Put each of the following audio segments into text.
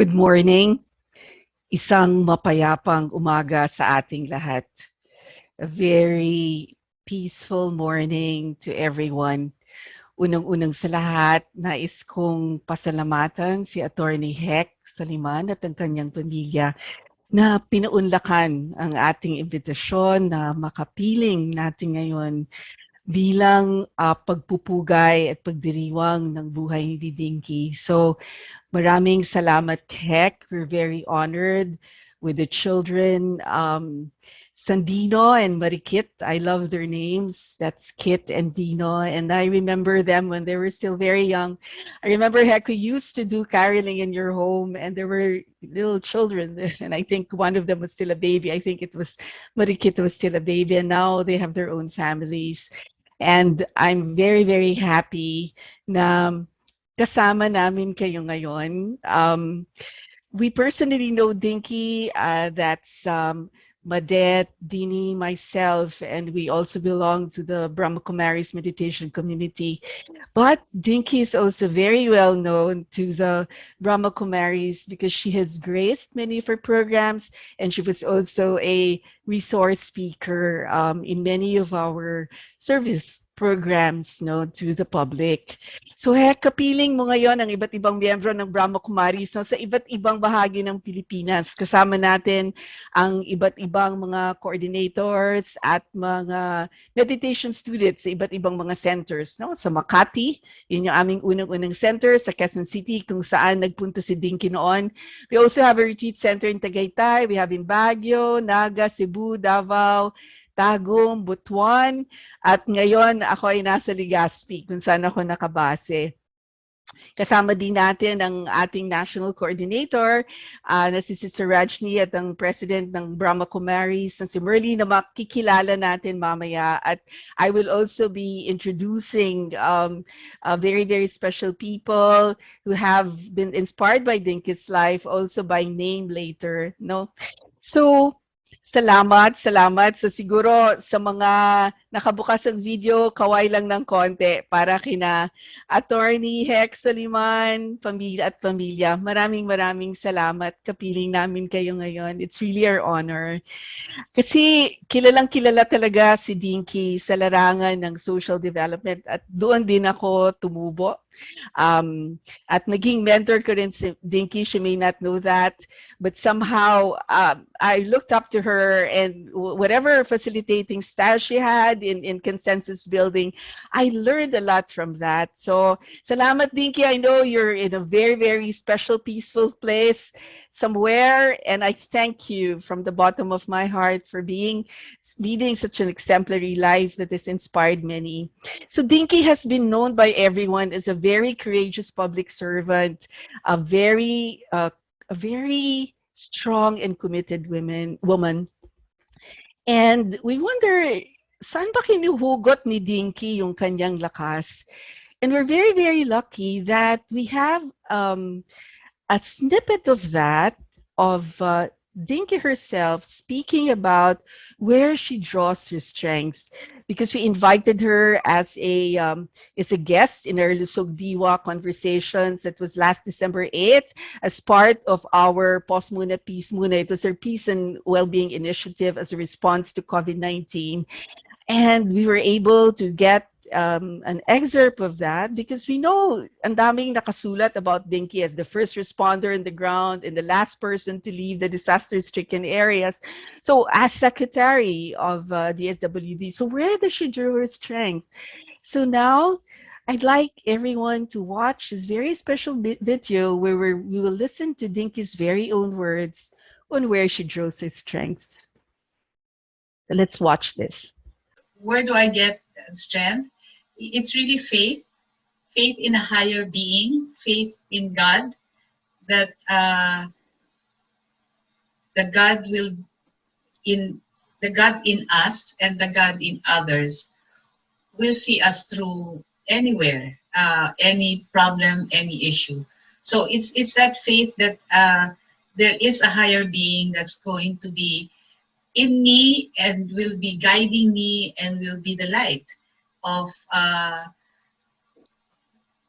Good morning. Isang mapayapang umaga sa ating lahat. A very peaceful morning to everyone. Unang-unang sa lahat, nais kong pasalamatan si Attorney Soliman at ang kanyang pamilya na pinaunlakan ang ating imbitasyon na makapiling natin ngayon bilang pagpupugay at pagdiriwang ng buhay ni Dinky. So, maraming salamat, Hek. We're very honored with the children. Sandino and Marikit, I love their names. That's Kit and Dino. And I remember them when they were still very young. I remember, Hek, we used to do caroling in your home, and there were little children. And I think one of them was still a baby. I think it was Marikit was still a baby. And now they have their own families. And I'm very, very happy na kasama namin kayo ngayon. We personally know Dinky, that's Madet, Dini, myself, and we also belong to the Brahma Kumaris meditation community. But Dinky is also very well known to the Brahma Kumaris because she has graced many of her programs, and she was also a resource speaker in many of our service programs, no, to the public. So, kapiling mo ngayon ang iba't ibang miyembro ng Brahma Kumaris sa iba't ibang bahagi ng Pilipinas. Kasama natin ang iba't ibang mga coordinators at mga meditation students sa iba't ibang mga centers, no? Sa Makati, yun yung aming unang-unang center, sa Quezon City kung saan nagpunta si Dinky noon. We also have a retreat center in Tagaytay. We have in Baguio, Naga, Cebu, Davao, Tagum, Butuan, at ngayon ako ay nasa Legazpi kung saan ako nakabase. Kasama din natin ang ating national coordinator na si Sister Rajni at ang president ng Brahma Kumaris na si Merly na makikilala natin mamaya. At I will also be introducing very, very special people who have been inspired by Dinky's life, also by name later. No? So, salamat. So siguro sa mga nakabukas ang video, kaway lang ng konti para kina Attorney Soliman, pamilya at pamilya. Maraming salamat. Kapiling namin kayo ngayon. It's really our honor. Kasi kilalang-kilala talaga si Dinky sa larangan ng social development at doon din ako tumubo. At naging mentor ko rin si Dinky. She may not know that, but somehow I looked up to her, and whatever facilitating style she had in consensus building, I learned a lot from that. So salamat, Dinky. I know you're in a very, very special, peaceful place somewhere, and I thank you from the bottom of my heart for leading such an exemplary life that has inspired many. So Dinky has been known by everyone as a very courageous public servant, a very strong and committed woman. And we wonder, saan ba kinuhugot ni Dinky yung kanyang lakas? And we're very, very lucky that we have a snippet of that, of Dinky herself speaking about where she draws her strength, because we invited her as a guest in our Lusog Diwa conversations that was last December 8th as part of our Post Muna Peace Muna. It was our peace and well-being initiative as a response to COVID-19. And we were able to get an excerpt of that because we know ang daming nakasulat about Dinky as the first responder in the ground and the last person to leave the disaster-stricken areas. So as secretary of the SWD, so where does she draw her strength? So now I'd like everyone to watch this very special video where we will listen to Dinky's very own words on where she draws her strength. So let's watch this. Where do I get strength? It's really faith in a higher being, faith in God, that the God in us and the God in others will see us through anywhere, any problem, any issue. So it's that faith that there is a higher being that's going to be in me and will be guiding me and will be the light of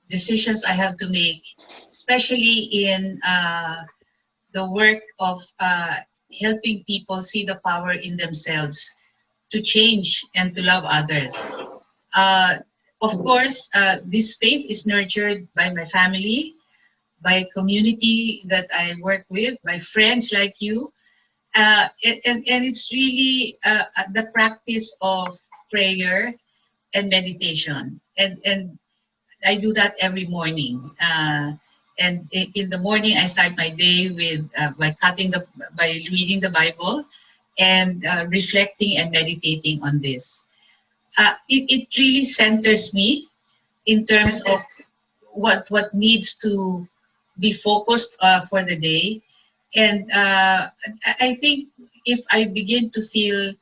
decisions I have to make, especially in the work of helping people see the power in themselves to change and to love others. Uh, of course, this faith is nurtured by my family, by community that I work with, by friends like you, and it's really the practice of prayer and meditation, and I do that every morning. And in the morning, I start my day with by reading the Bible and reflecting and meditating on this. It really centers me in terms of what needs to be focused for the day. And I think if I begin to feel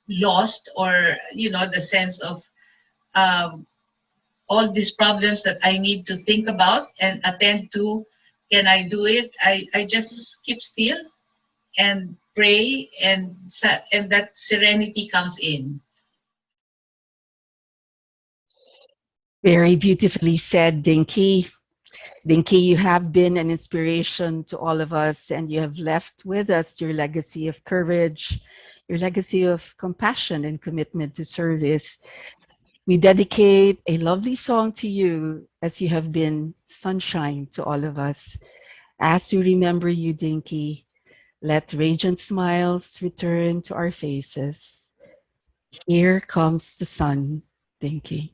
lost, or the sense of um, all these problems that I need to think about and attend to, can I do it? I just keep still and pray, and that serenity comes in. Very beautifully said, Dinky. Dinky, you have been an inspiration to all of us, and you have left with us your legacy of courage, your legacy of compassion and commitment to service. We dedicate a lovely song to you, as you have been sunshine to all of us. As we remember you, Dinky, let radiant smiles return to our faces. Here comes the sun, Dinky.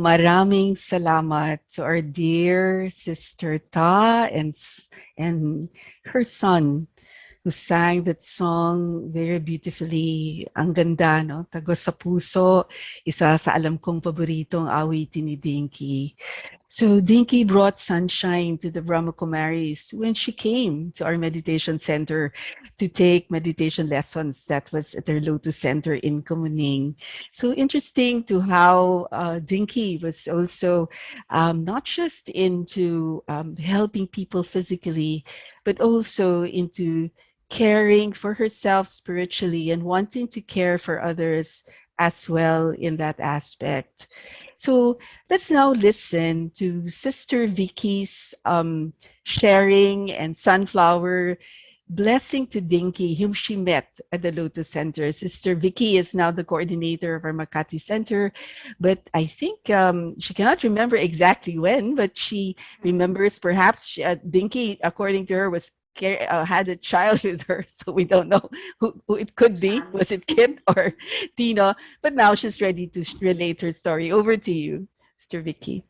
Maraming salamat to our dear sister Ta and her son, who sang that song very beautifully. Ang ganda, no? Tagos sa puso, isa sa alam kong paboritong awitin ni Dinky. So Dinky brought sunshine to the Brahmakumaris when she came to our meditation center to take meditation lessons. That was at our Lotus Center in Kamuning. So interesting to how Dinky was also not just into helping people physically, but also into caring for herself spiritually and wanting to care for others as well in that aspect. So let's now listen to Sister Vicky's sharing and sunflower blessing to Dinky, whom she met at the Lotus Center. Sister Vicky is now the coordinator of our Makati Center, but I think she cannot remember exactly when, but she remembers perhaps Dinky, according to her, was had a child with her, so we don't know who it could be. Son. Was it Kit or Tina? But now she's ready to relate her story. Over to you, Sister Vicky.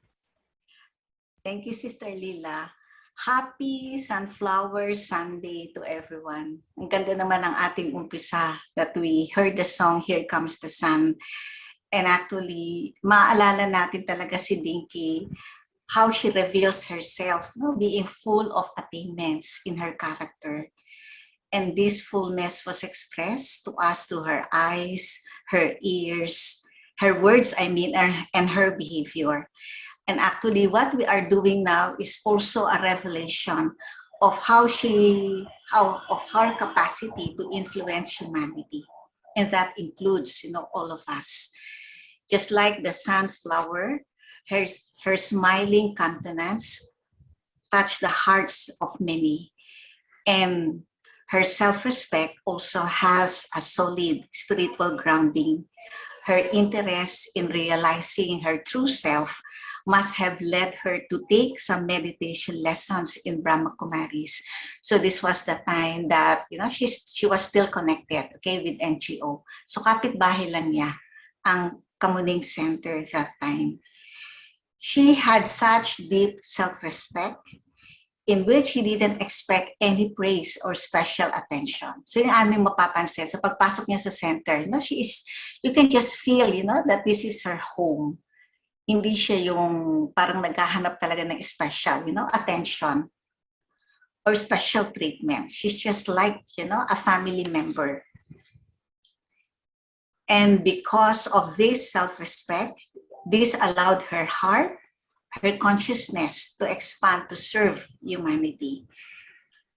Thank you, Sister Lila. Happy Sunflower Sunday to everyone. Ang ganda naman ng ating umpisa that we heard the song, Here Comes the Sun. And actually, maalala natin talaga si Dinky, how she reveals herself, no? Being full of attainments in her character. And this fullness was expressed to us through her eyes, her ears, her words, and her behavior. And actually, what we are doing now is also a revelation of of her capacity to influence humanity. And that includes, all of us. Just like the sunflower, her smiling countenance touched the hearts of many. And her self-respect also has a solid spiritual grounding. Her interest in realizing her true self must have led her to take some meditation lessons in Brahma Kumaris. So this was the time that, she was still connected, okay, with NGO. So kapitbahay lang niya ang Kamuning Center that time. She had such deep self-respect in which he didn't expect any praise or special attention. So yung aming mapapansin, sa pagpasok niya sa center, you can just feel, that this is her home. Hindi siya yung parang naghahanap talaga ng special, attention or special treatment. She's just like, a family member. And because of this self-respect, this allowed her heart, her consciousness to expand to serve humanity.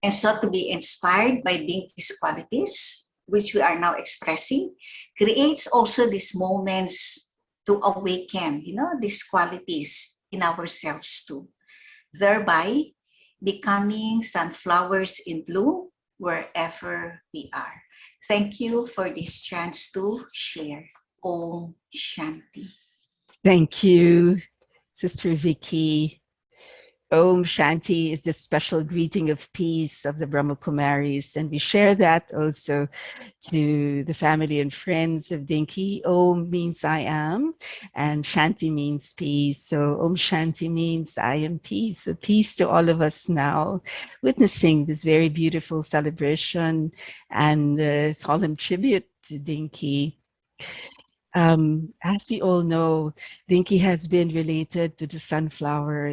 And so to be inspired by Dinky's qualities, which we are now expressing, creates also these moments to awaken, these qualities in ourselves too, thereby becoming sunflowers in bloom wherever we are. Thank you for this chance to share. Om Shanti. Thank you, Sister Vicky. Om Shanti is the special greeting of peace of the Brahma Kumaris, and we share that also to the family and friends of Dinky. Om means I am, and Shanti means peace. So Om Shanti means I am peace. So peace to all of us now, witnessing this very beautiful celebration and solemn tribute to Dinky. As we all know, Dinky has been related to the sunflower.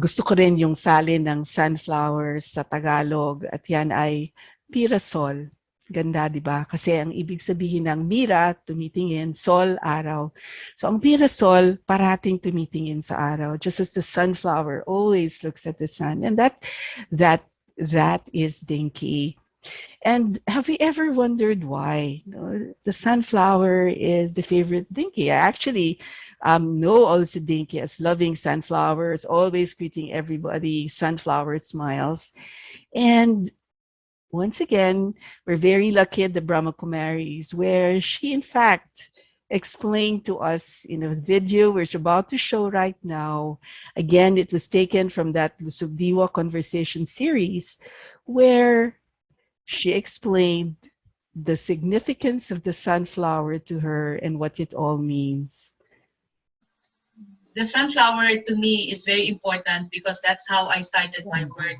Gusto ko rin yung salin ng sunflower sa Tagalog at yan ay pirasol. Ganda, di ba? Kasi ang ibig sabihin ng mira, tumitingin, sol, araw. So ang pirasol, parating tumitingin sa araw, just as the sunflower always looks at the sun. And that is Dinky. And have you ever wondered why the sunflower is the favorite Dinky? I actually know also Dinky as loving sunflowers, always greeting everybody, sunflower smiles. And once again, we're very lucky at the Brahma Kumaris, where she in fact explained to us in a video we're about to show right now. Again, it was taken from that Lusugdiwa conversation series where she explained the significance of the sunflower to her and what it all means. The sunflower to me is very important because that's how I started my work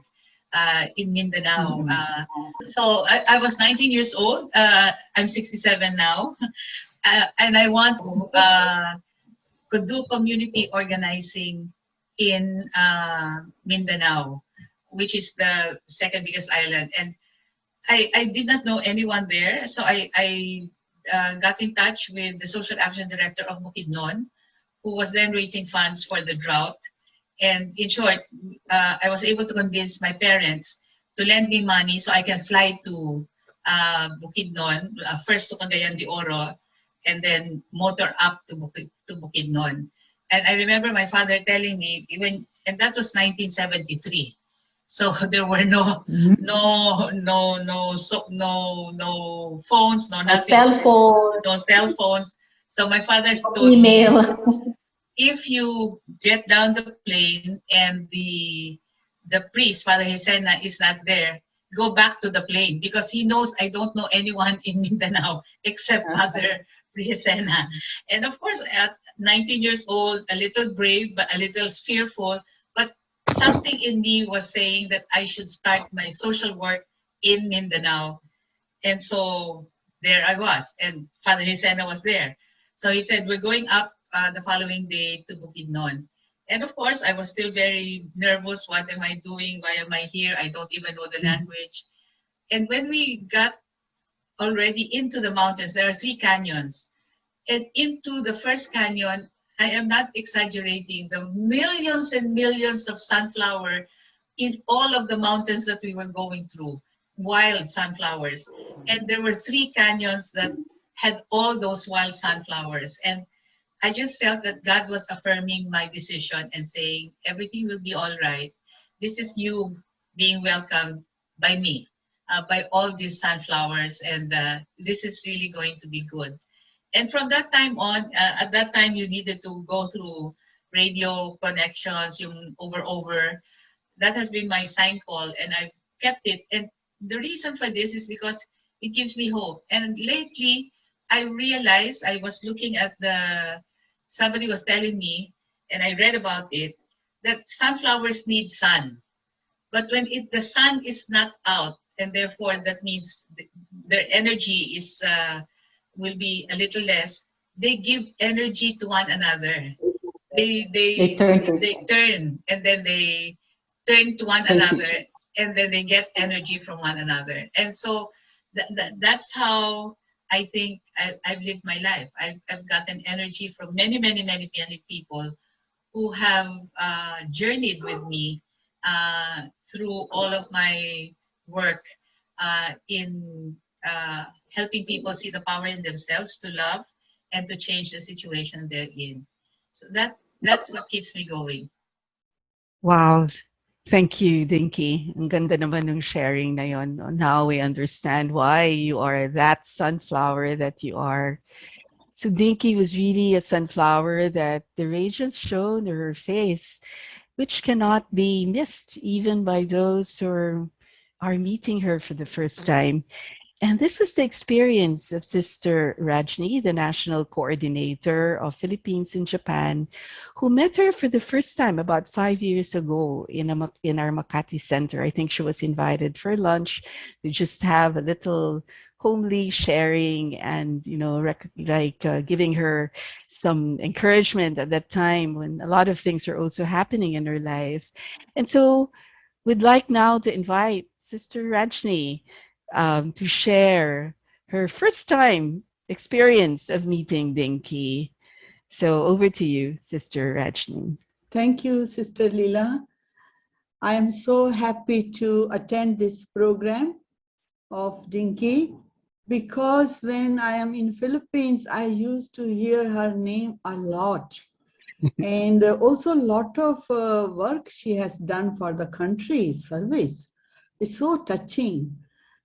in Mindanao. So I was 19 years old. I'm 67 now. And I want to do community organizing in Mindanao, which is the second biggest island. And I did not know anyone there. So I got in touch with the social action director of Bukidnon, who was then raising funds for the drought. And in short, I was able to convince my parents to lend me money so I can fly to Bukidnon, first to Cagayan de Oro, and then motor up to Bukidnon. And I remember my father telling me, and that was 1973. So there were no phones, no nothing. Cell phone. No cell phones. So my father told Email. me, if you get down the plane and the priest, Father Hisena, is not there, go back to the plane, because he knows I don't know anyone in Mindanao except Father Hisena. And of course, at 19 years old, a little brave, but a little fearful, but something in me was saying that I should start my social work in Mindanao. And so there I was, and Father Hisena was there. So he said, we're going up the following day to Bukidnon. And of course, I was still very nervous. What am I doing? Why am I here? I don't even know the language. And when we got already into the mountains, there are 3 canyons. And into the first canyon, I am not exaggerating, the millions and millions of sunflower in all of the mountains that we were going through, wild sunflowers. And there were 3 canyons that had all those wild sunflowers. And I just felt that God was affirming my decision and saying, everything will be all right. This is you being welcomed by me, by all these sunflowers, and this is really going to be good. And from that time on, at that time, you needed to go through radio connections, yung over. That has been my sign call, and I've kept it. And the reason for this is because it gives me hope. And lately, I realized, I was looking at somebody was telling me, and I read about it, that sunflowers need sun. But when the sun is not out, and therefore that means their energy will be a little less, they give energy to one another. They turn, and then they turn to one another, and then they get energy from one another. And so that's how I think I've lived my life. I've gotten energy from many, many, many, many people who have journeyed with me through all of my work in helping people see the power in themselves to love and to change the situation they're in. So that's what keeps me going. Wow. Thank you, Dinky. Ang ganda naman ng sharing na yon. Now we understand why you are that sunflower that you are. So Dinky was really a sunflower that the radiance shone in her face, which cannot be missed even by those who are meeting her for the first time. And this was the experience of Sister Rajni, the national coordinator of Philippines in Japan, who met her for the first time about 5 years ago in our Makati Center. I think she was invited for lunch to just have a little homely sharing and, giving her some encouragement at that time when a lot of things are also happening in her life. And so we'd like now to invite Sister Rajni to share her first time experience of meeting Dinky. So over to you, Sister Rajni. Thank you, Sister Leela. I am so happy to attend this program of Dinky because when I am in Philippines, I used to hear her name a lot. And also a lot of work she has done for the country, service. It's so touching.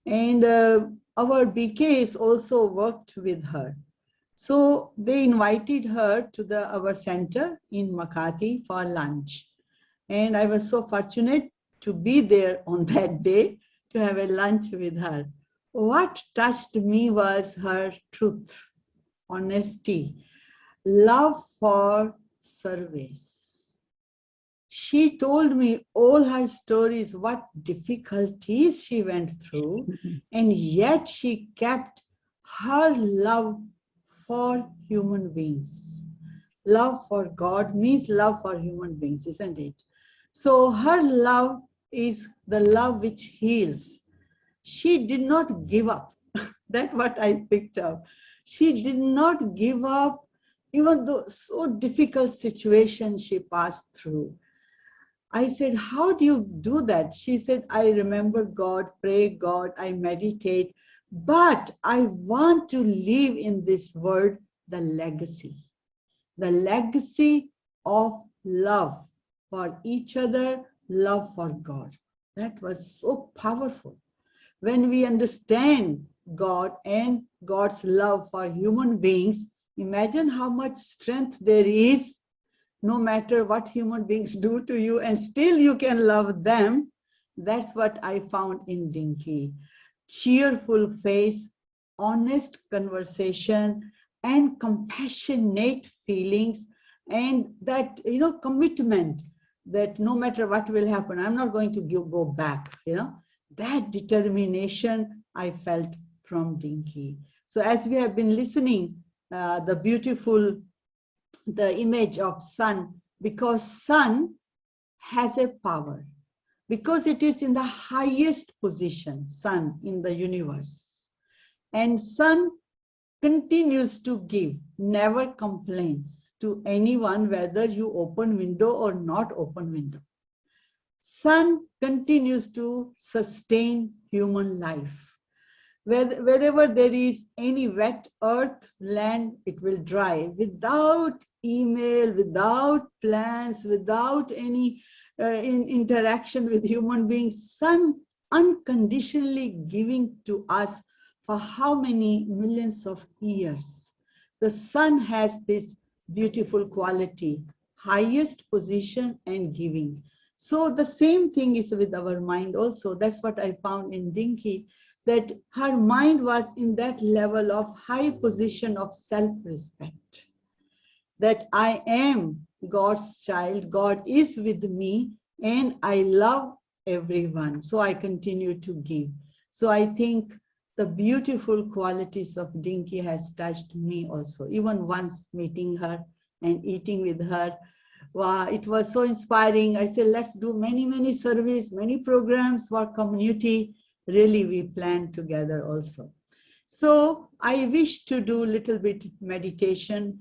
And our BKs also worked with her. So they invited her to our center in Makati for lunch. And I was so fortunate to be there on that day to have a lunch with her. What touched me was her truth, honesty, love for service. She told me all her stories, what difficulties she went through, and yet she kept her love for human beings. Love for God means love for human beings, isn't it? So her love is the love which heals. She did not give up. That's what I picked up. She did not give up, even though so difficult situation she passed through. I said, how do you do that? She said, I remember God, pray God, I meditate, but I want to live in this world the legacy of love for each other, love for God. That was so powerful. When we understand God and God's love for human beings, imagine how much strength there is, no matter what human beings do to you, and still you can love them. That's what I found in Dinky. Cheerful face, honest conversation, and compassionate feelings, and that, commitment that no matter what will happen, I'm not going to go back, that determination I felt from Dinky. So as we have been listening, the image of sun, because sun has a power, because it is in the highest position, sun in the universe, and sun continues to give, never complains to anyone, whether you open window or not open window. Sun continues to sustain human life. Wherever there is any wet earth, land, it will dry without email, without plans, without any interaction with human beings. Sun unconditionally giving to us for how many millions of years. The sun has this beautiful quality, highest position and giving. So the same thing is with our mind also. That's what I found in Dinky, that her mind was in that level of high position of self-respect, that I am God's child, God is with me, and I love everyone, so I continue to give. So I think the beautiful qualities of Dinky has touched me also. Even once meeting her and eating with her, wow, it was so inspiring. I said, let's do many service, many programs for community. Really, we planned together also. So I wish to do a little bit meditation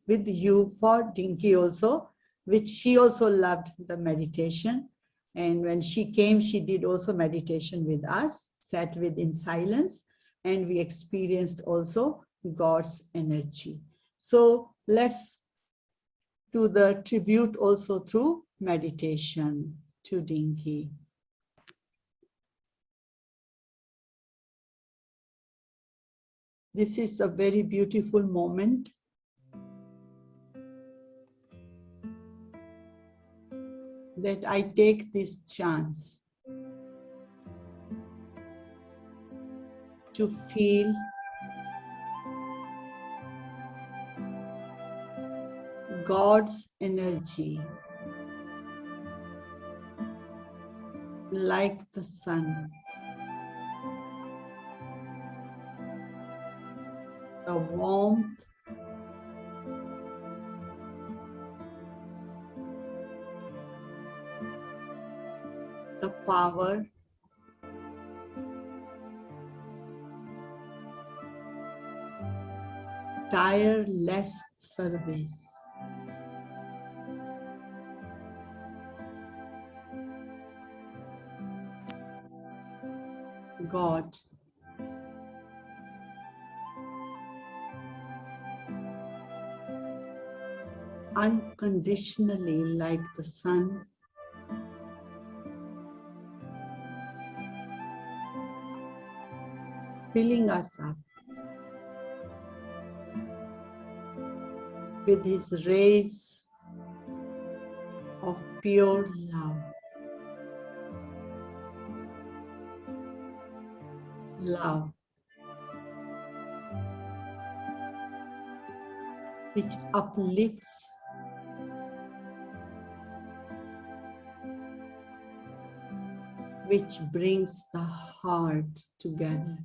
with you for Dinky also, which she also loved the meditation. And when she came, she did also meditation with us, sat with in silence, and we experienced also God's energy. So let's do the tribute also through meditation to Dinky. This is a very beautiful moment. That I take this chance to feel God's energy like the sun. The warmth, the power, tireless service. God, unconditionally like the sun, filling us up with his rays of pure love. Love, which uplifts, which brings the heart together.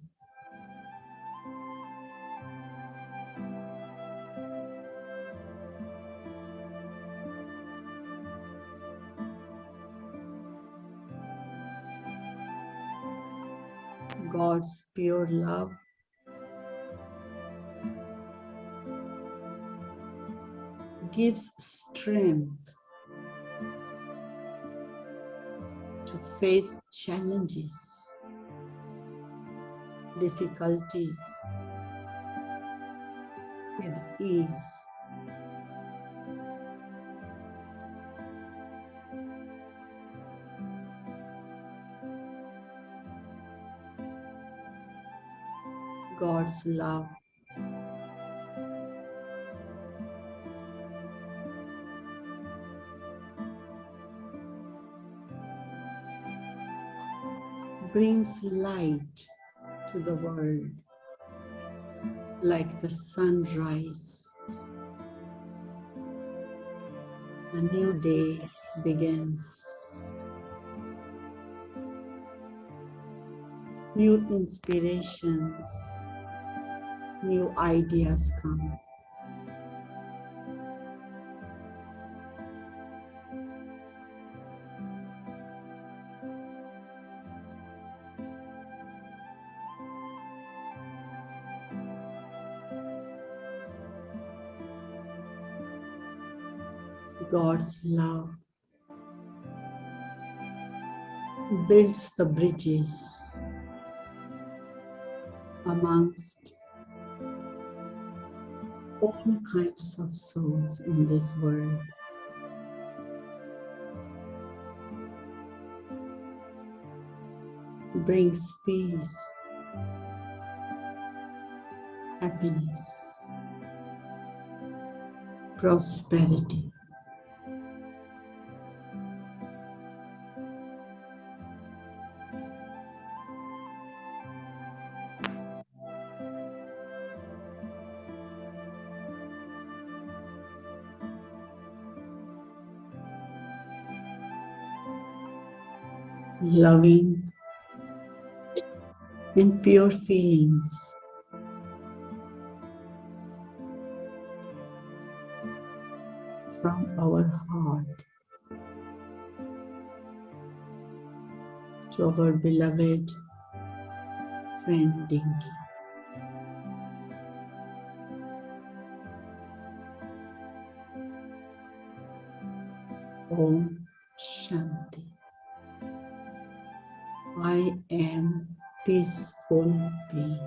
God's pure love gives strength to face challenges, difficulties with ease. God's love brings light to the world like the sunrise. A new day begins. New inspirations, new ideas come. God's love builds the bridges amongst all kinds of souls in this world. Brings peace, happiness, prosperity. Loving and pure feelings from our heart to our beloved friend Dinky. Om Shanti. I am peaceful being.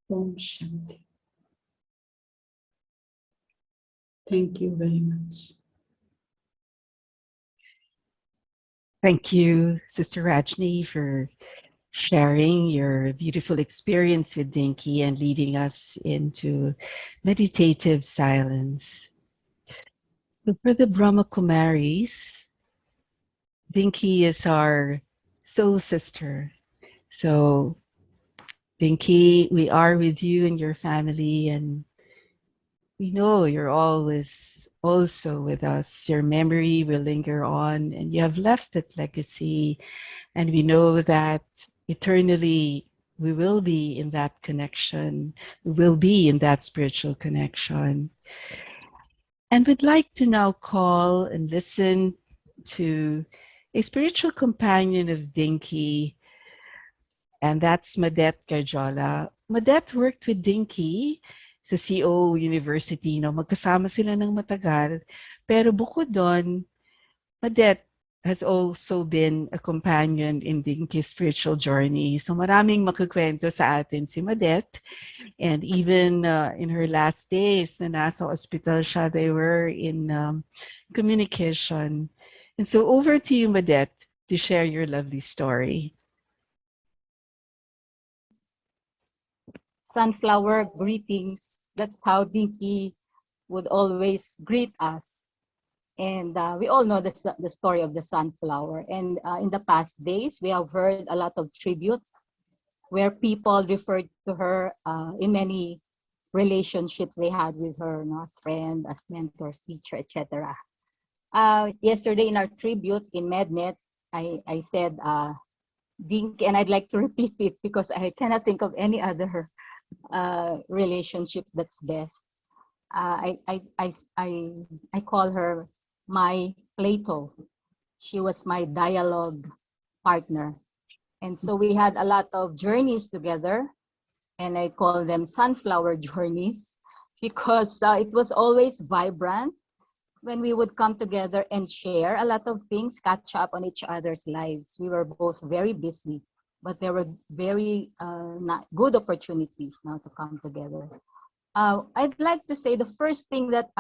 Om Shanti. Thank you very much. Thank you, Sister Rajni, for sharing your beautiful experience with Dinky and leading us into meditative silence. So for the Brahma Kumaris, Dinky is our soul sister. So Dinky, we are with you and your family, and we know you're always also with us. Your memory will linger on, and you have left that legacy. And we know that eternally we will be in that connection. We will be in that spiritual connection. And we'd like to now call and listen to a spiritual companion of Dinky, and that's Madet Garjola. Madet worked with Dinky sa CO University. No? Magkasama sila ng matagal. Pero bukod doon, Madet, has also been a companion in Dinky's spiritual journey. So maraming makukwento sa atin si Madette. And even in her last days na nasa hospital siya, they were in communication. And so over to you, Madette, to share your lovely story. Sunflower greetings. That's how Dinky would always greet us. And we all know the story of the sunflower. And in the past days, we have heard a lot of tributes where people referred to her in many relationships they had with her, no, as friend, as mentors, teacher, etc. Yesterday in our tribute in MedNet, I said Dink, and I'd like to repeat it because I cannot think of any other relationship that's best. I call her my playful. She was my dialogue partner. And so we had a lot of journeys together, and I call them sunflower journeys because it was always vibrant when we would come together and share a lot of things, catch up on each other's lives. We were both very busy, but there were very good opportunities now to come together. I'd like to say the first thing that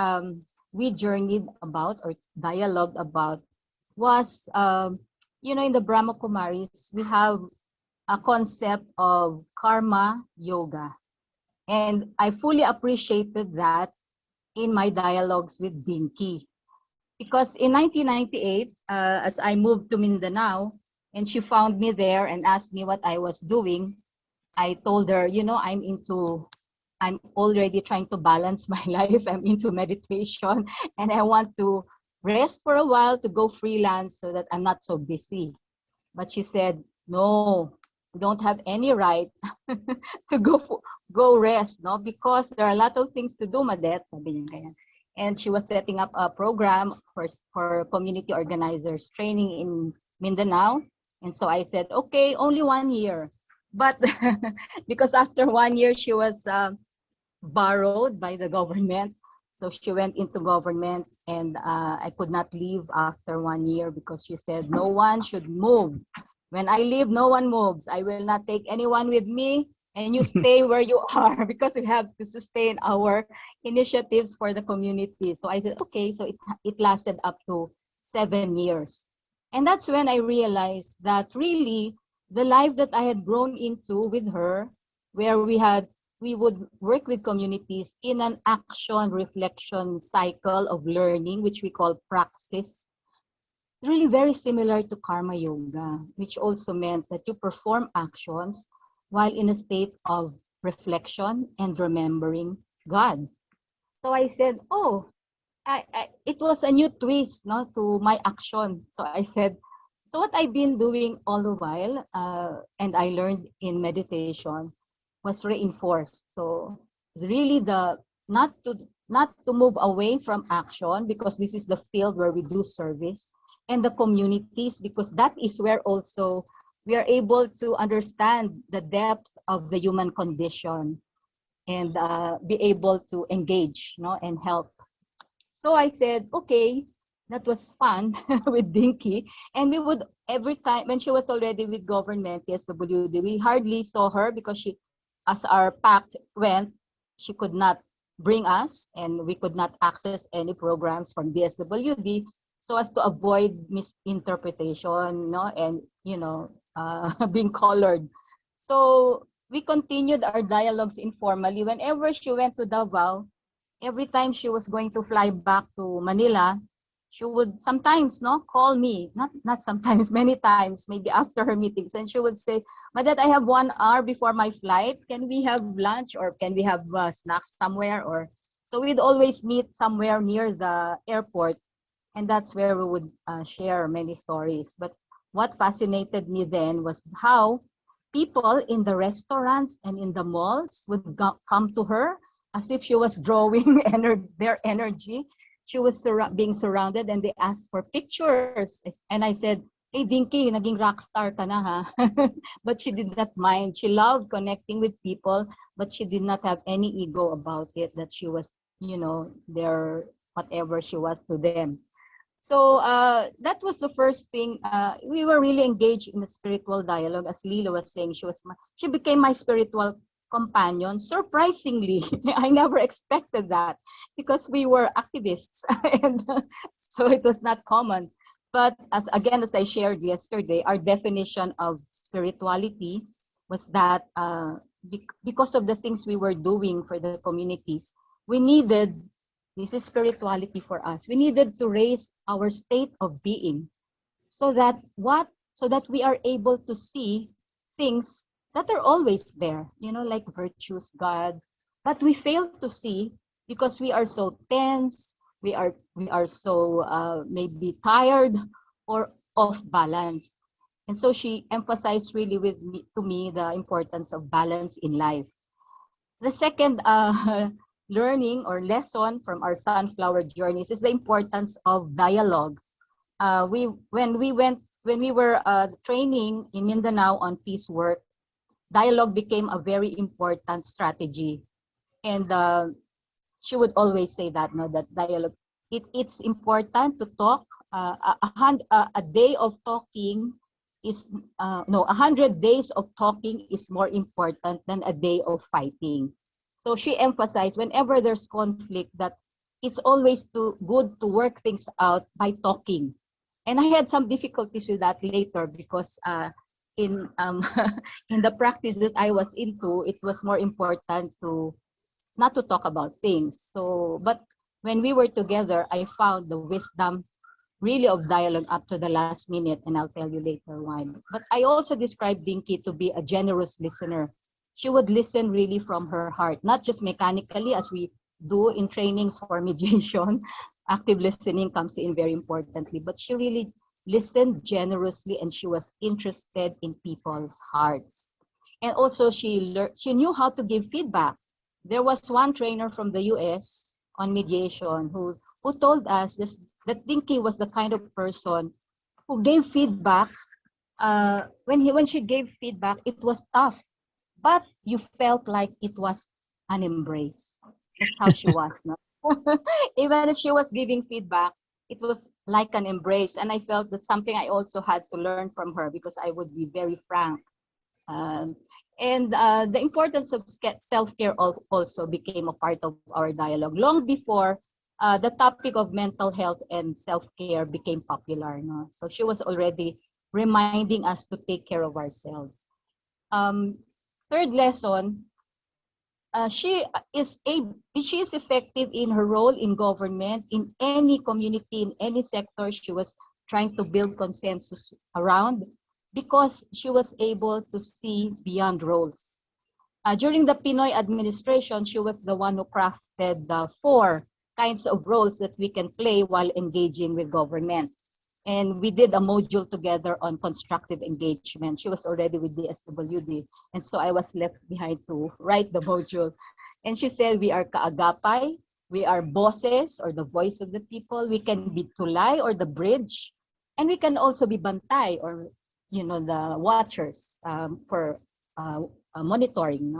we journeyed about or dialogued about was, in the Brahma Kumaris, we have a concept of karma yoga. And I fully appreciated that in my dialogues with Dinky. Because in 1998, as I moved to Mindanao, and she found me there and asked me what I was doing, I told her, I'm already trying to balance my life. I'm into meditation and I want to rest for a while to go freelance so that I'm not so busy. But she said, no, you don't have any right to go rest, no, because there are a lot of things to do, Madette, sabi niya kaya. And she was setting up a program for community organizers training in Mindanao. And so I said, okay, only 1 year. But because after 1 year, she was borrowed by the government. So she went into government and I could not leave after 1 year because she said, no one should move. When I leave, no one moves. I will not take anyone with me and you stay where you are because we have to sustain our initiatives for the community. So I said, okay, so it lasted up to 7 years. And that's when I realized that really the life that I had grown into with her, where we would work with communities in an action reflection cycle of learning, which we call praxis, really very similar to karma yoga, which also meant that you perform actions while in a state of reflection and remembering God. So I said, oh, it was a new twist, no, to my action. So I said, so what I've been doing all the while, and I learned in meditation, was reinforced. So really not to move away from action, because this is the field where we do service, and the communities, because that is where also we are able to understand the depth of the human condition and be able to engage, and help. So I said, okay, that was fun with Dinky. And we would, every time, when she was already with government, SWD, we hardly saw her because she, as our pact went, she could not bring us and we could not access any programs from DSWD so as to avoid misinterpretation, and, being colored. So we continued our dialogues informally. Whenever she went to Davao, every time she was going to fly back to Manila, she would sometimes call me, not sometimes, many times, maybe after her meetings, and she would say, Madette, I have 1 hour before my flight. Can we have lunch or can we have snacks somewhere? Or so we'd always meet somewhere near the airport, and that's where we would share many stories. But what fascinated me then was how people in the restaurants and in the malls would come to her as if she was drawing their energy. She was being surrounded and they asked for pictures. And I said, hey, Dinky, naging rock star ka na ha. But she did not mind. She loved connecting with people, but she did not have any ego about it, that she was, their whatever she was to them. So that was the first thing. We were really engaged in a spiritual dialogue. As Lila was saying, she became my spiritual companion. Surprisingly, I never expected that because we were activists, and so it was not common. But as I shared yesterday, our definition of spirituality was that because of the things we were doing for the communities, we needed, this is spirituality for us. We needed to raise our state of being so that so that we are able to see things that are always there, like virtues, God, but we fail to see because we are so tense, we are so maybe tired or off balance. And so she emphasized really to me the importance of balance in life. The second learning or lesson from our sunflower journeys is the importance of dialogue. When we were training in Mindanao on peace work, dialogue became a very important strategy. And she would always say that, no, that dialogue, it's important to talk. A day of talking is, no, 100 days of talking is more important than a day of fighting. So she emphasized whenever there's conflict that it's always good to work things out by talking. And I had some difficulties with that later because in in the practice that I was into, it was more important to not to talk about things. So, but when we were together, I found the wisdom really of dialogue up to the last minute, and I'll tell you later why. But I also described Dinky to be a generous listener. She would listen really from her heart, not just mechanically as we do in trainings for mediation. Active listening comes in very importantly, but she really listened generously and she was interested in people's hearts. And also she knew how to give feedback. There was one trainer from the US on mediation who told us that Dinky was the kind of person who gave feedback. When she gave feedback, it was tough, but you felt like it was an embrace. That's how she was. No? Even if she was giving feedback, it was like an embrace. And I felt that's something I also had to learn from her because I would be very frank. Um, and the importance of self-care also became a part of our dialogue long before the topic of mental health and self-care became popular. No? So she was already reminding us to take care of ourselves. Um, Third lesson, she is effective in her role in government, in any community, in any sector she was trying to build consensus around because she was able to see beyond roles. During the Pinoy administration, she was the one who crafted the 4 kinds of roles that we can play while engaging with government. And we did a module together on constructive engagement. She was already with the SWD, and so I was left behind to write the module. And she said, we are kaagapay, we are bosses or the voice of the people, we can be tulay or the bridge, and we can also be bantay or the watchers for monitoring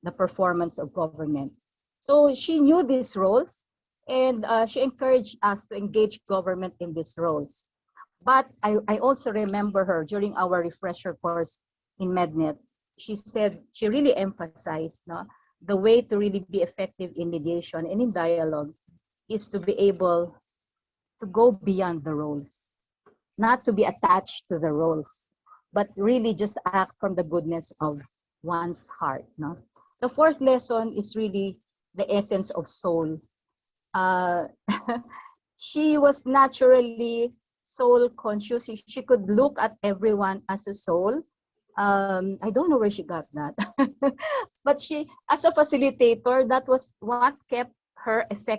the performance of government. So she knew these roles, and she encouraged us to engage government in these roles. But I also remember her during our refresher course in MedNet. She said she really emphasized the way to really be effective in mediation and in dialogue is to be able to go beyond the roles, not to be attached to the roles, but really just act from the goodness of one's heart. No? The fourth lesson is really the essence of soul. Uh, she was naturally soul conscious. She could look at everyone as a soul. I don't know where she got that, but she, as a facilitator, that was what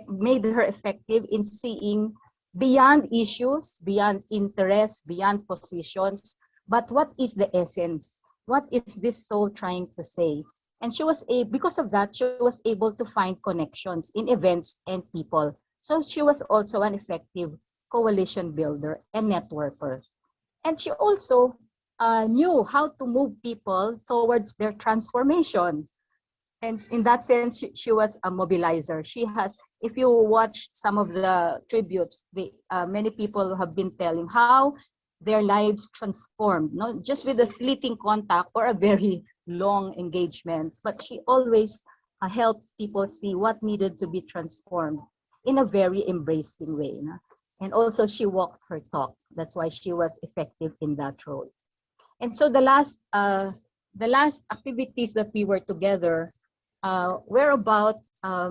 made her effective in seeing beyond issues, beyond interests, beyond positions. But what is the essence? What is this soul trying to say? And because of that, she was able to find connections in events and people. So she was also an effective coalition builder and networker. And she also knew how to move people towards their transformation. And in that sense, she was a mobilizer. She has, if you watch some of the tributes, many people have been telling how their lives transformed, not just with a fleeting contact or a very long engagement, but she always helped people see what needed to be transformed in a very embracing way. No? And also she walked her talk. That's why she was effective in that role. And so the last activities that we were together were about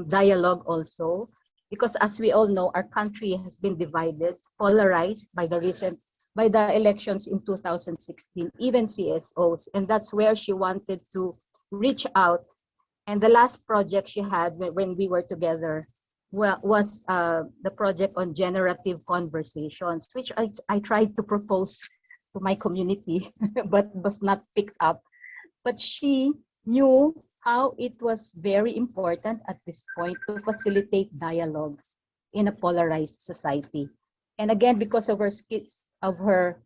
dialogue also, because as we all know, our country has been divided, polarized by the elections in 2016, even CSOs, and that's where she wanted to reach out. And the last project she had when we were together was the project on generative conversations, which I tried to propose to my community, but was not picked up. But she knew how it was very important at this point to facilitate dialogues in a polarized society. And again, because of her skills, of her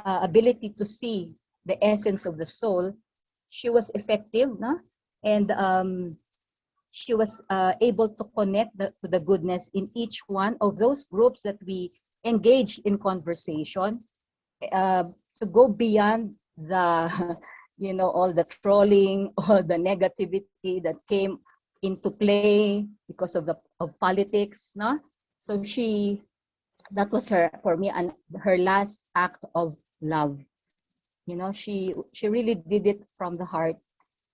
ability to see the essence of the soul, she was effective, no? And she was able to connect to the goodness in each one of those groups that we engage in conversation, to go beyond the all the trolling, all the negativity that came into play because of politics, no? So that was for me, and her last act of love. She really did it from the heart,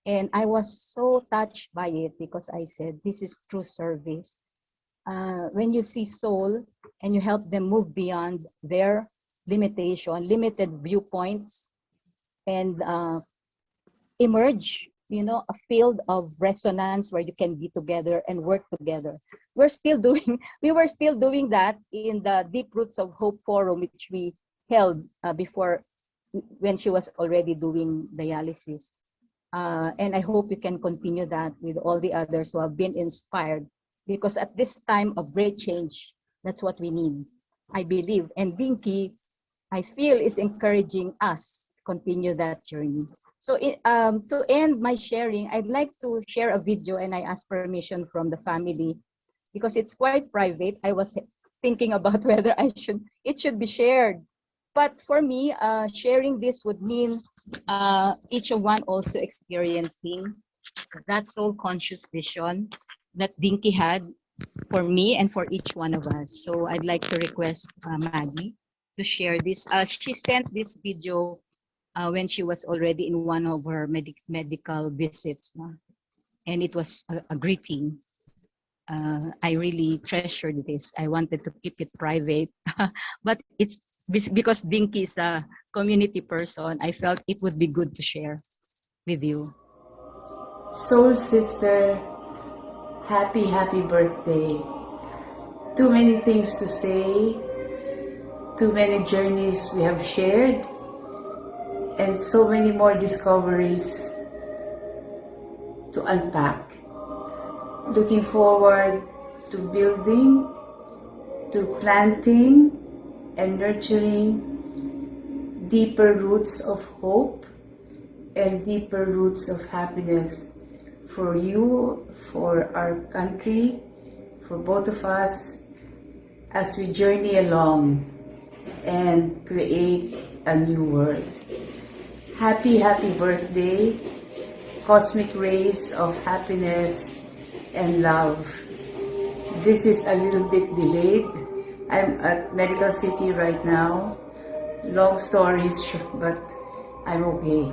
and I was so touched by it, because I said, this is true service. When you see soul and you help them move beyond their limited viewpoints, and emerge, a field of resonance where you can be together and work together. We were still doing that in the Deep Roots of Hope Forum, which we held before, when she was already doing dialysis. And I hope we can continue that with all the others who have been inspired, because at this time of great change, that's what we need, I believe. And Dinky, I feel, is encouraging us to continue that journey. So to end my sharing, I'd like to share a video, and I ask permission from the family, because it's quite private. I was thinking about whether it should be shared. But for me, sharing this would mean each of one also experiencing that soul conscious vision that Dinky had for me and for each one of us. So I'd like to request Maggie to share this. She sent this video when she was already in one of her medical visits, no? And it was a greeting. I really treasured this. I wanted to keep it private, but it's because Dinky is a community person. I felt it would be good to share with you. Soul sister, happy birthday. Too many things to say, too many journeys we have shared, and so many more discoveries to unpack. Looking forward to building, to planting and nurturing deeper roots of hope and deeper roots of happiness for you, for our country, for both of us, as we journey along and create a new world. Happy birthday, cosmic rays of happiness and love. This is a little bit delayed. I'm at Medical City right now. Long stories, but I'm okay.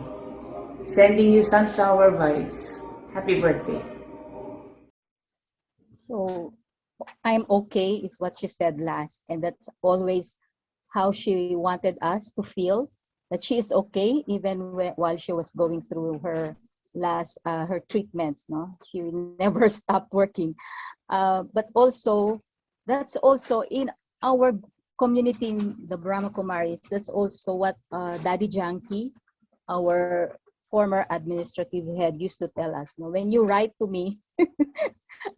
Sending you sunflower vibes. Happy birthday. So I'm okay is what she said last, and that's always how she wanted us to feel, that she is okay even while she was going through her last her treatments. No, she never stopped working. But also, that's also in our community in the Brahma Kumaris. That's also what Daddy Janki, our former administrative head, used to tell us. No, when you write to me,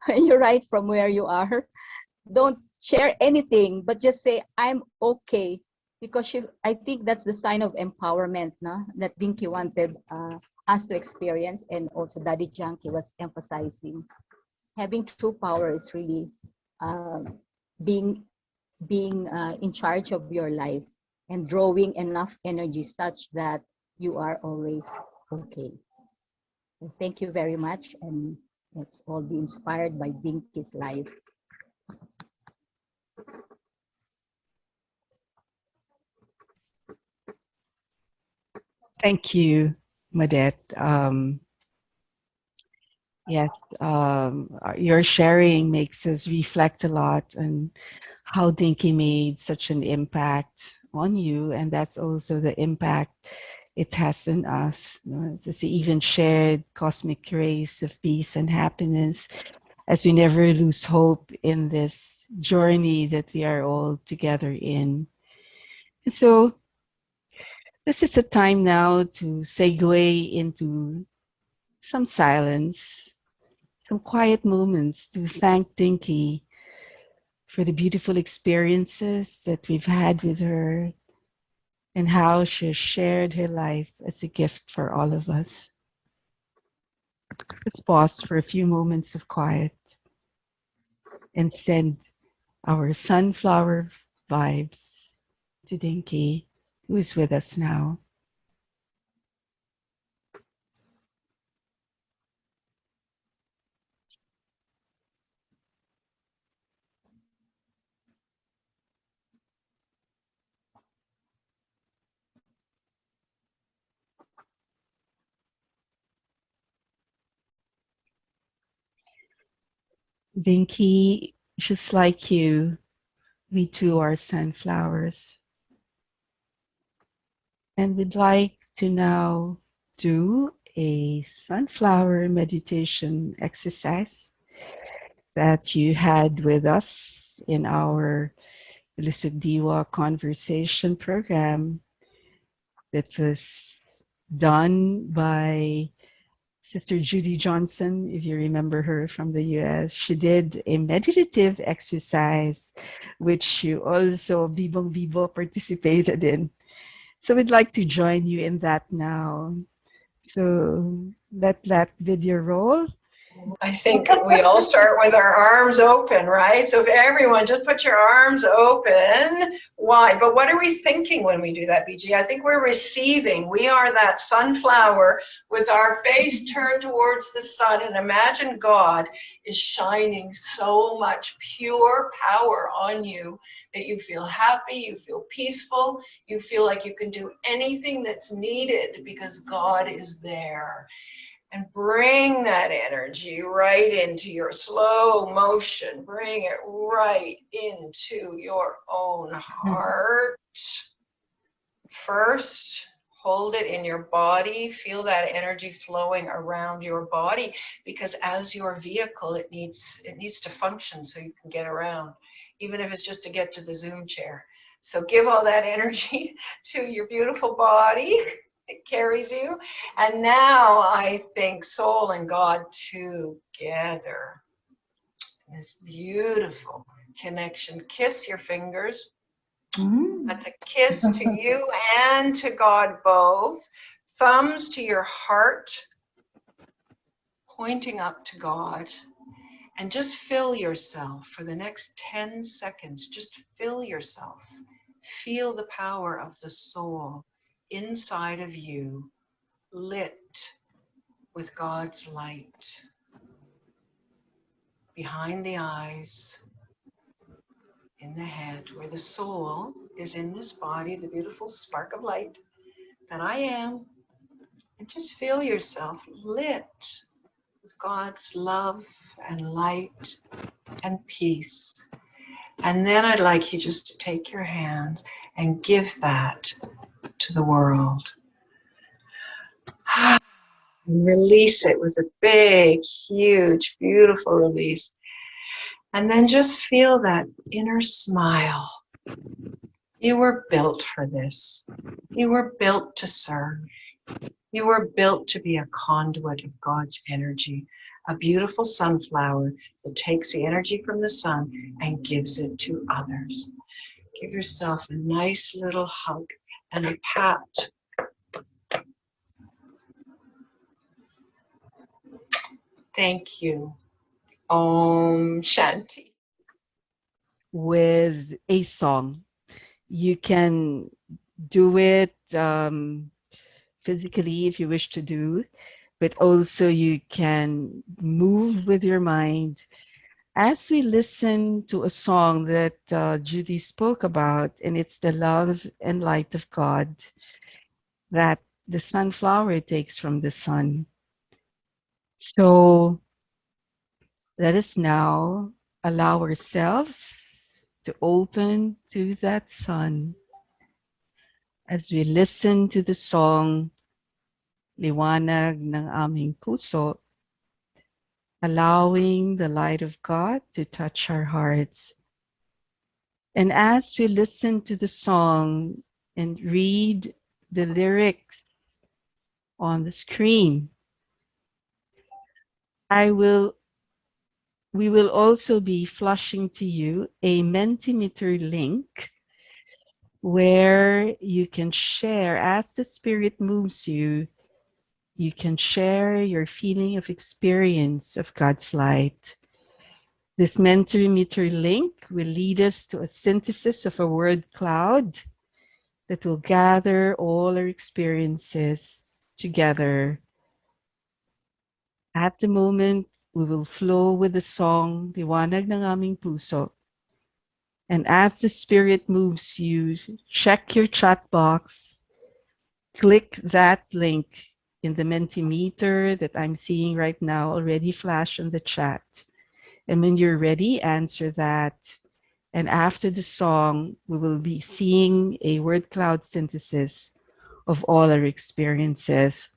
when you write from where you are, don't share anything, but just say, I'm okay. because I think that's the sign of empowerment, no? That Dinky wanted us to experience, and also Daddy Junkie was emphasizing. Having true power is really being in charge of your life and drawing enough energy such that you are always okay. So thank you very much, and let's all be inspired by Dinky's life. Thank you, Madette. Yes, your sharing makes us reflect a lot on how Dinky made such an impact on you, and that's also the impact it has on us. You know, it's the even shared cosmic grace of peace and happiness as we never lose hope in this journey that we are all together in. And so this is a time now to segue into some silence, some quiet moments to thank Dinky for the beautiful experiences that we've had with her and how she shared her life as a gift for all of us. Let's pause for a few moments of quiet and send our sunflower vibes to Dinky, who is with us now. Dinky, just like you, we too are sunflowers. And we'd like to now do a sunflower meditation exercise that you had with us in our Lusog Diwa conversation program that was done by Sister Judy Johnson, if you remember her from the US. She did a meditative exercise, which you also, Bibong Bibo, participated in. So we'd like to join you in that now. So let that video roll. I think we all start with our arms open, right? So if everyone just put your arms open wide. But what are we thinking when we do that, BG? I think we're receiving. We are that sunflower with our face turned towards the sun, and imagine God is shining so much pure power on you that you feel happy, you feel peaceful, you feel like you can do anything that's needed because God is there. And bring that energy right into your slow motion. Bring it right into your own heart. First, hold it in your body. Feel that energy flowing around your body, because as your vehicle, it needs to function so you can get around, even if it's just to get to the Zoom chair. So give all that energy to your beautiful body. It carries you. And now I think soul and God together. This beautiful connection. Kiss your fingers. That's a kiss to you and to God both. Thumbs to your heart, pointing up to God. And just fill yourself for the next 10 seconds. Just fill yourself. Feel the power of the soul inside of you, lit with God's light. Behind the eyes, in the head, where the soul is in this body, the beautiful spark of light that I am. And just feel yourself lit with God's love and light and peace. And then I'd like you just to take your hand and give that to the world. And release it with a big, huge, beautiful release. And then just feel that inner smile. You were built for this. You were built to serve. You were built to be a conduit of God's energy, a beautiful sunflower that takes the energy from the sun and gives it to others. Give yourself a nice little hug and a pat. Thank you. Om Shanti. With a song. You can do it physically if you wish to do, but also you can move with your mind as we listen to a song that Judy spoke about, and it's the love and light of God that the sunflower takes from the sun. So let us now allow ourselves to open to that sun as we listen to the song Liwanag ng aming puso, allowing the light of God to touch our hearts. And as we listen to the song and read the lyrics on the screen, we will also be flashing to you a Mentimeter link where you can share as the Spirit moves you. You can share your feeling of experience of God's light. This Mentimeter link will lead us to a synthesis of a word cloud that will gather all our experiences together. At the moment, we will flow with the song, Liwanag ng aming puso. And as the Spirit moves you, check your chat box, click that link in the Mentimeter that I'm seeing right now already flash in the chat. And when you're ready, answer that. And after the song, we will be seeing a word cloud synthesis of all our experiences.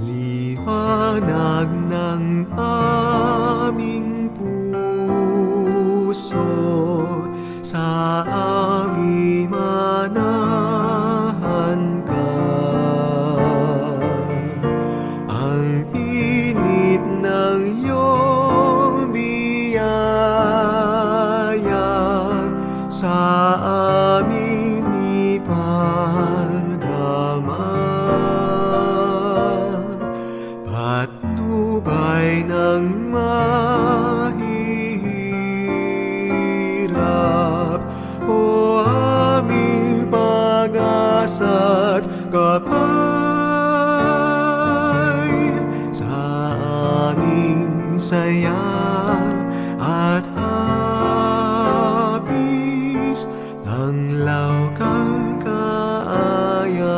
Liwanag ng aming puso, sa aming manahan ka. Ang init ng iyong biyaya sa amin ipadama. Patnubay ng mahihirap, o aming pag-asa't kapay, sa aming saya at hapis, tanglaw kang kaaya-aya.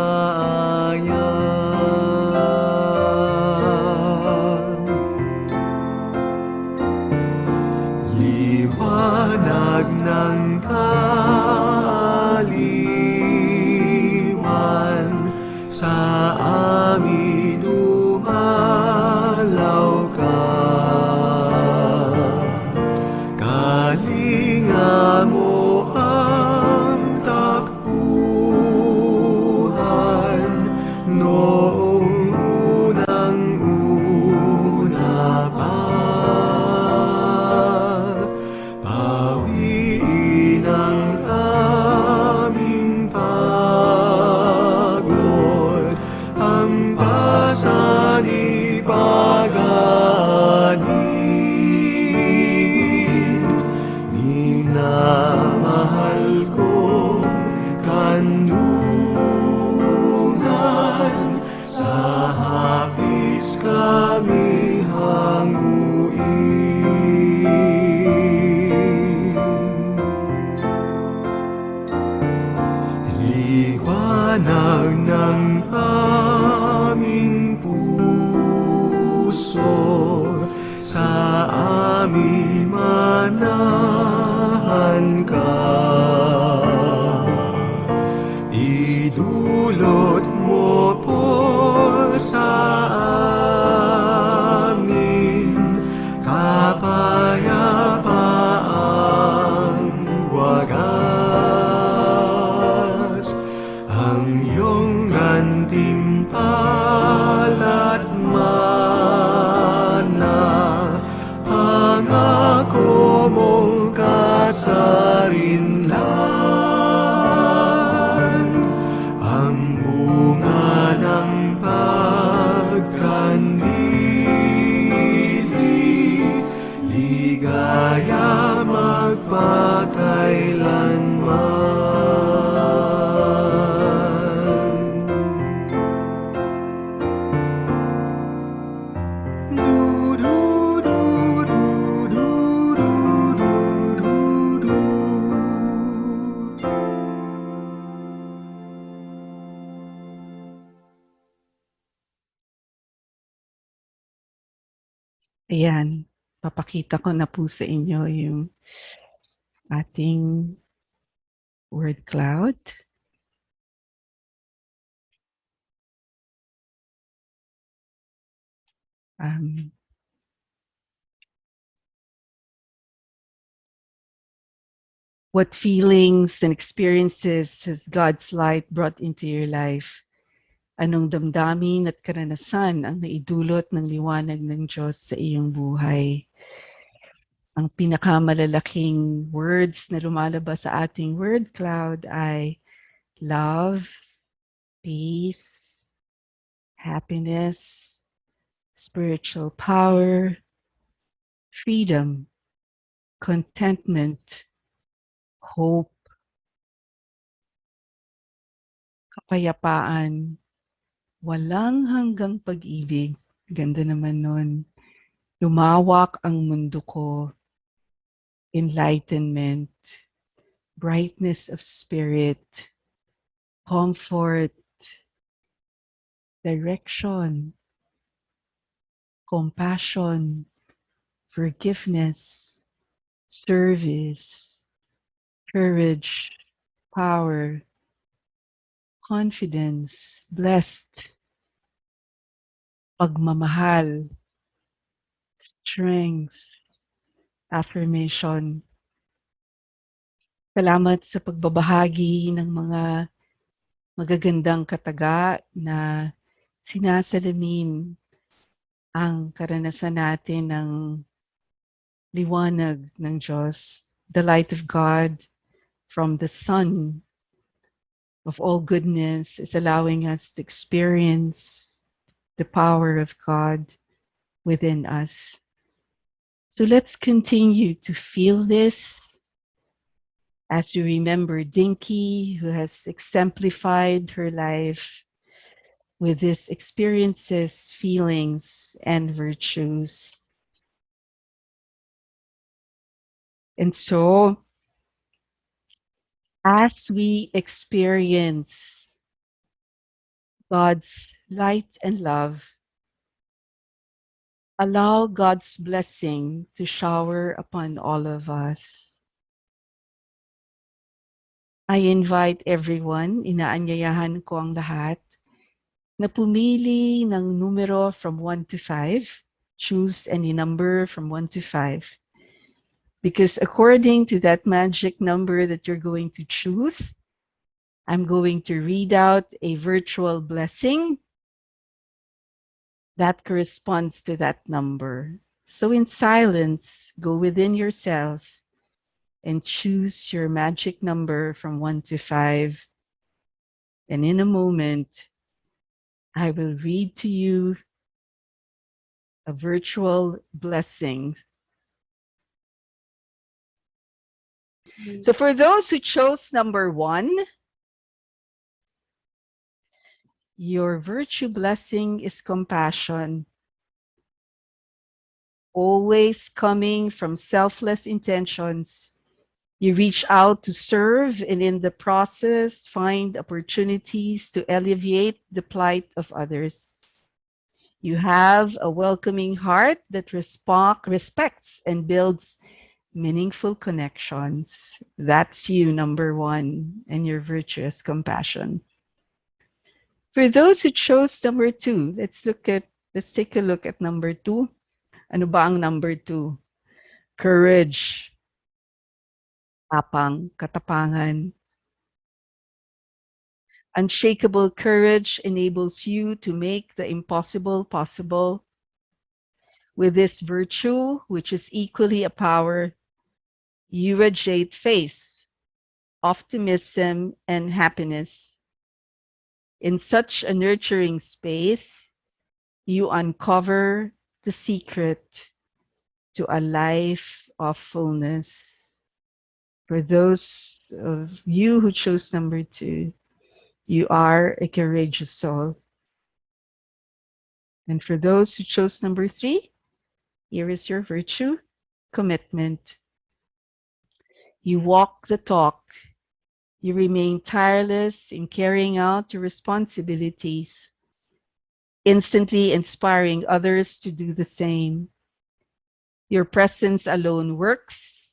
Liwanag ng kaaliwan, sa amin dumalaw ka. Kalinga mo ang takbuhan noong unang-una pa. Pawiin ang aming pagod, hampasan ipag-anin. Minamahal kong kandungan, sa hapis kami hanguin. Liwanag ng aming puso, sa aming manahan ka. kasarinlan, ang bunga ng pagkanili, ligaya magpakailanman. Du, du, du, du, du, du, du, du, du. Ayan, papakita ko na po sa inyo yung ating word cloud. What feelings and experiences has God's light brought into your life? Anong damdamin at karanasan ang naidulot ng liwanag ng Diyos sa iyong buhay? Ang pinakamalalaking words na lumalabas sa ating word cloud ay love, peace, happiness, spiritual power, freedom, contentment, hope, kapayapaan, walang hanggang pag-ibig. Ganda naman nun. Lumawak ang mundo ko. Enlightenment, brightness of spirit, comfort, direction, compassion, forgiveness, service, courage, power, confidence, blessed, pagmamahal, strength, affirmation. Salamat sa pagbabahagi ng mga magagandang kataga na sinasalamin ang karanasan natin ng liwanag ng Diyos, the light of God from the sun of all goodness is allowing us to experience the power of God within us. So let's continue to feel this as you remember Dinky, who has exemplified her life with these experiences, feelings, and virtues. And so, as we experience God's light and love, allow God's blessing to shower upon all of us. I invite everyone, inaanyayahan ko ang lahat, na pumili ng numero from 1 to 5. Choose any number from 1 to 5. Because according to that magic number that you're going to choose, I'm going to read out a virtual blessing that corresponds to that number. So in silence, go within yourself and choose your magic number from 1 to 5. And in a moment, I will read to you a virtual blessing. So for those who chose number 1, your virtue blessing is compassion, always coming from selfless intentions. You reach out to serve and in the process find opportunities to alleviate the plight of others. You have a welcoming heart that respects and builds meaningful connections. That's you, number 1, and your virtue is compassion. For those who chose number 2, let's take a look at number 2. Ano ba ang number 2? Courage. Tapang, katapangan. Unshakable courage enables you to make the impossible possible. With this virtue, which is equally a power, You radiate faith, optimism, and happiness. In such a nurturing space, you uncover the secret to a life of fullness. For those of you who chose number 2, you are a courageous soul. And for those who chose number 3, here is your virtue, commitment. You walk the talk. You remain tireless in carrying out your responsibilities, instantly inspiring others to do the same. Your presence alone works,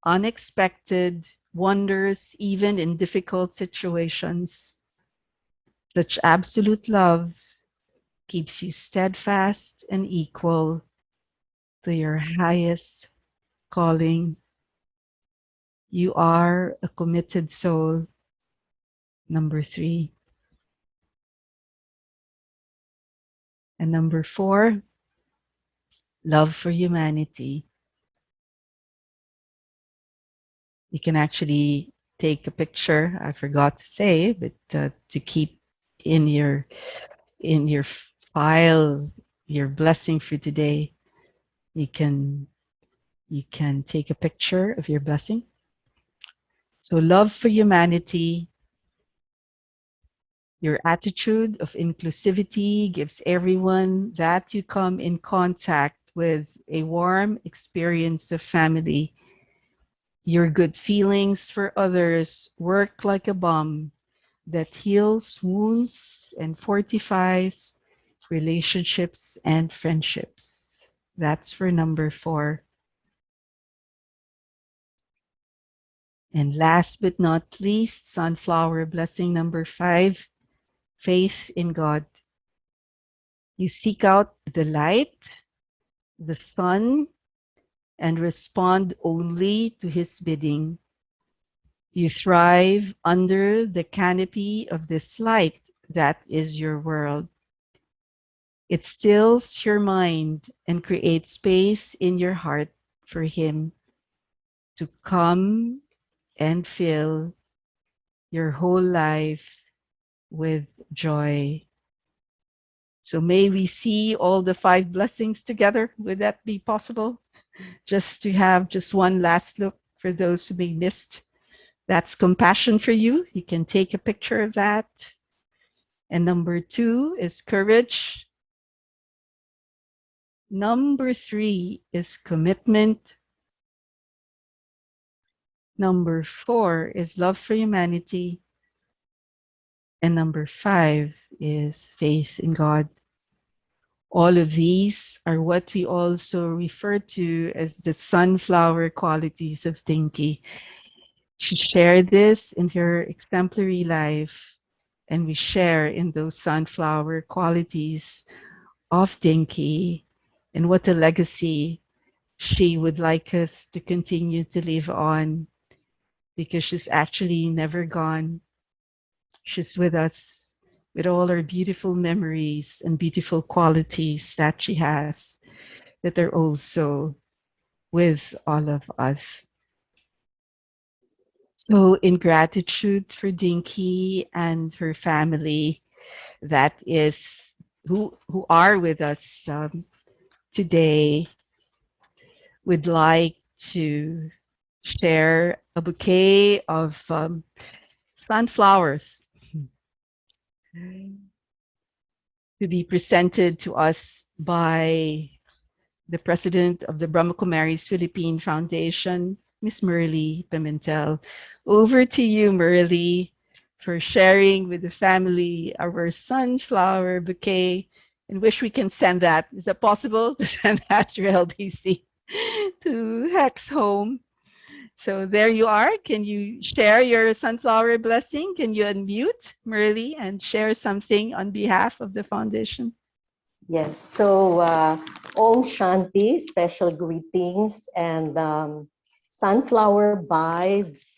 unexpected wonders, even in difficult situations. Such absolute love keeps you steadfast and equal to your highest calling. You are a committed soul. Number 3. And number 4, love for humanity. You can actually take a picture. I forgot to say, but to keep in your file your blessing for today. You can take a picture of your blessing. So love for humanity. Your attitude of inclusivity gives everyone that you come in contact with a warm experience of family. Your good feelings for others work like a balm that heals wounds and fortifies relationships and friendships. That's for number 4. And last but not least, sunflower blessing number 5, faith in God. You seek out the light, the sun, and respond only to his bidding. You thrive under the canopy of this light that is your world. It stills your mind and creates space in your heart for him to come and fill your whole life with joy. So may we see all the 5 blessings together. Would that be possible? Just to have just one last look for those who may missed. That's compassion for you. You can take a picture of that. And number 2 is courage. Number 3 is commitment. Number 4 is love for humanity. And number 5 is faith in God. All of these are what we also refer to as the sunflower qualities of Dinky. She shared this in her exemplary life, and we share in those sunflower qualities of Dinky and what a legacy she would like us to continue to live on, because she's actually never gone. She's with us with all her beautiful memories and beautiful qualities that she has, that are also with all of us. So in gratitude for Dinky and her family that is who are with us today, would like to share a bouquet of sunflowers to be presented to us by the president of the Brahma Kumaris Philippine Foundation, Miss Merly Pimentel. Over to you, Merly, for sharing with the family our sunflower bouquet, and wish we can send that. Is it possible to send that to LBC, to Hex home? So there you are. Can you share your sunflower blessing? Can you unmute, Merly, and share something on behalf of the foundation? Yes, so Om Shanti, special greetings and sunflower vibes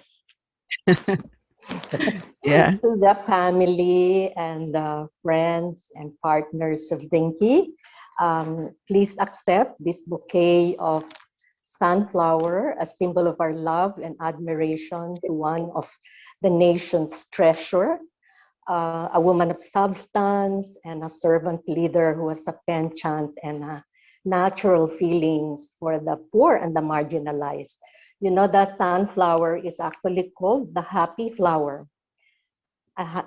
Yeah. to the family and friends and partners of Dinky. Please accept this bouquet of sunflower, a symbol of our love and admiration to one of the nation's treasure, a woman of substance and a servant leader who has a penchant and natural feelings for the poor and the marginalized. You know, the sunflower is actually called the happy flower,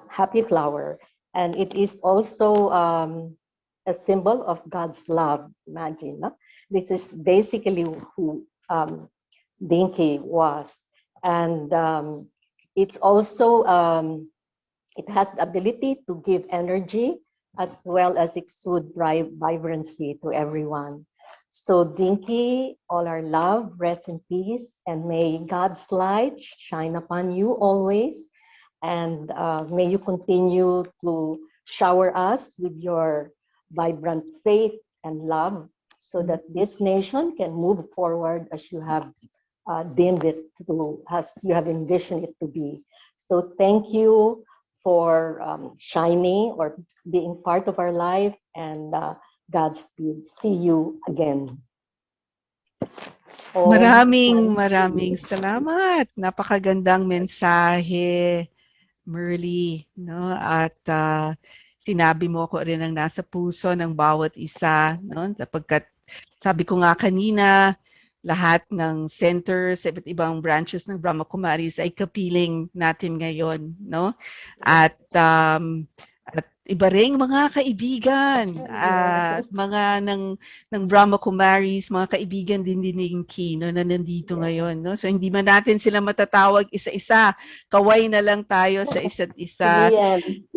happy flower. And it is also a symbol of God's love. Imagine, no? This is basically who Dinky was. And it's also, it has the ability to give energy as well as exude vibrancy to everyone. So Dinky, all our love, rest in peace, and may God's light shine upon you always. And may you continue to shower us with your vibrant faith and love so that this nation can move forward as you have deemed it to, as you have envisioned it to be. So thank you for shining or being part of our life, and Godspeed. See you again. Maraming salamat. Napakagandang mensahe, Merly, no? At sinabi mo ko rin ang nasa puso ng bawat isa, no? Sapagkat sabi ko nga kanina, lahat ng centers, iba't ibang branches ng Brahma Kumaris ay kapiling natin ngayon, no? At iba ring mga kaibigan at mga ng Brahma Kumaris, mga kaibigan din ni Dinky, no, na nandito ngayon, no? So hindi man natin sila matatawag isa-isa, kaway na lang tayo sa isa't isa.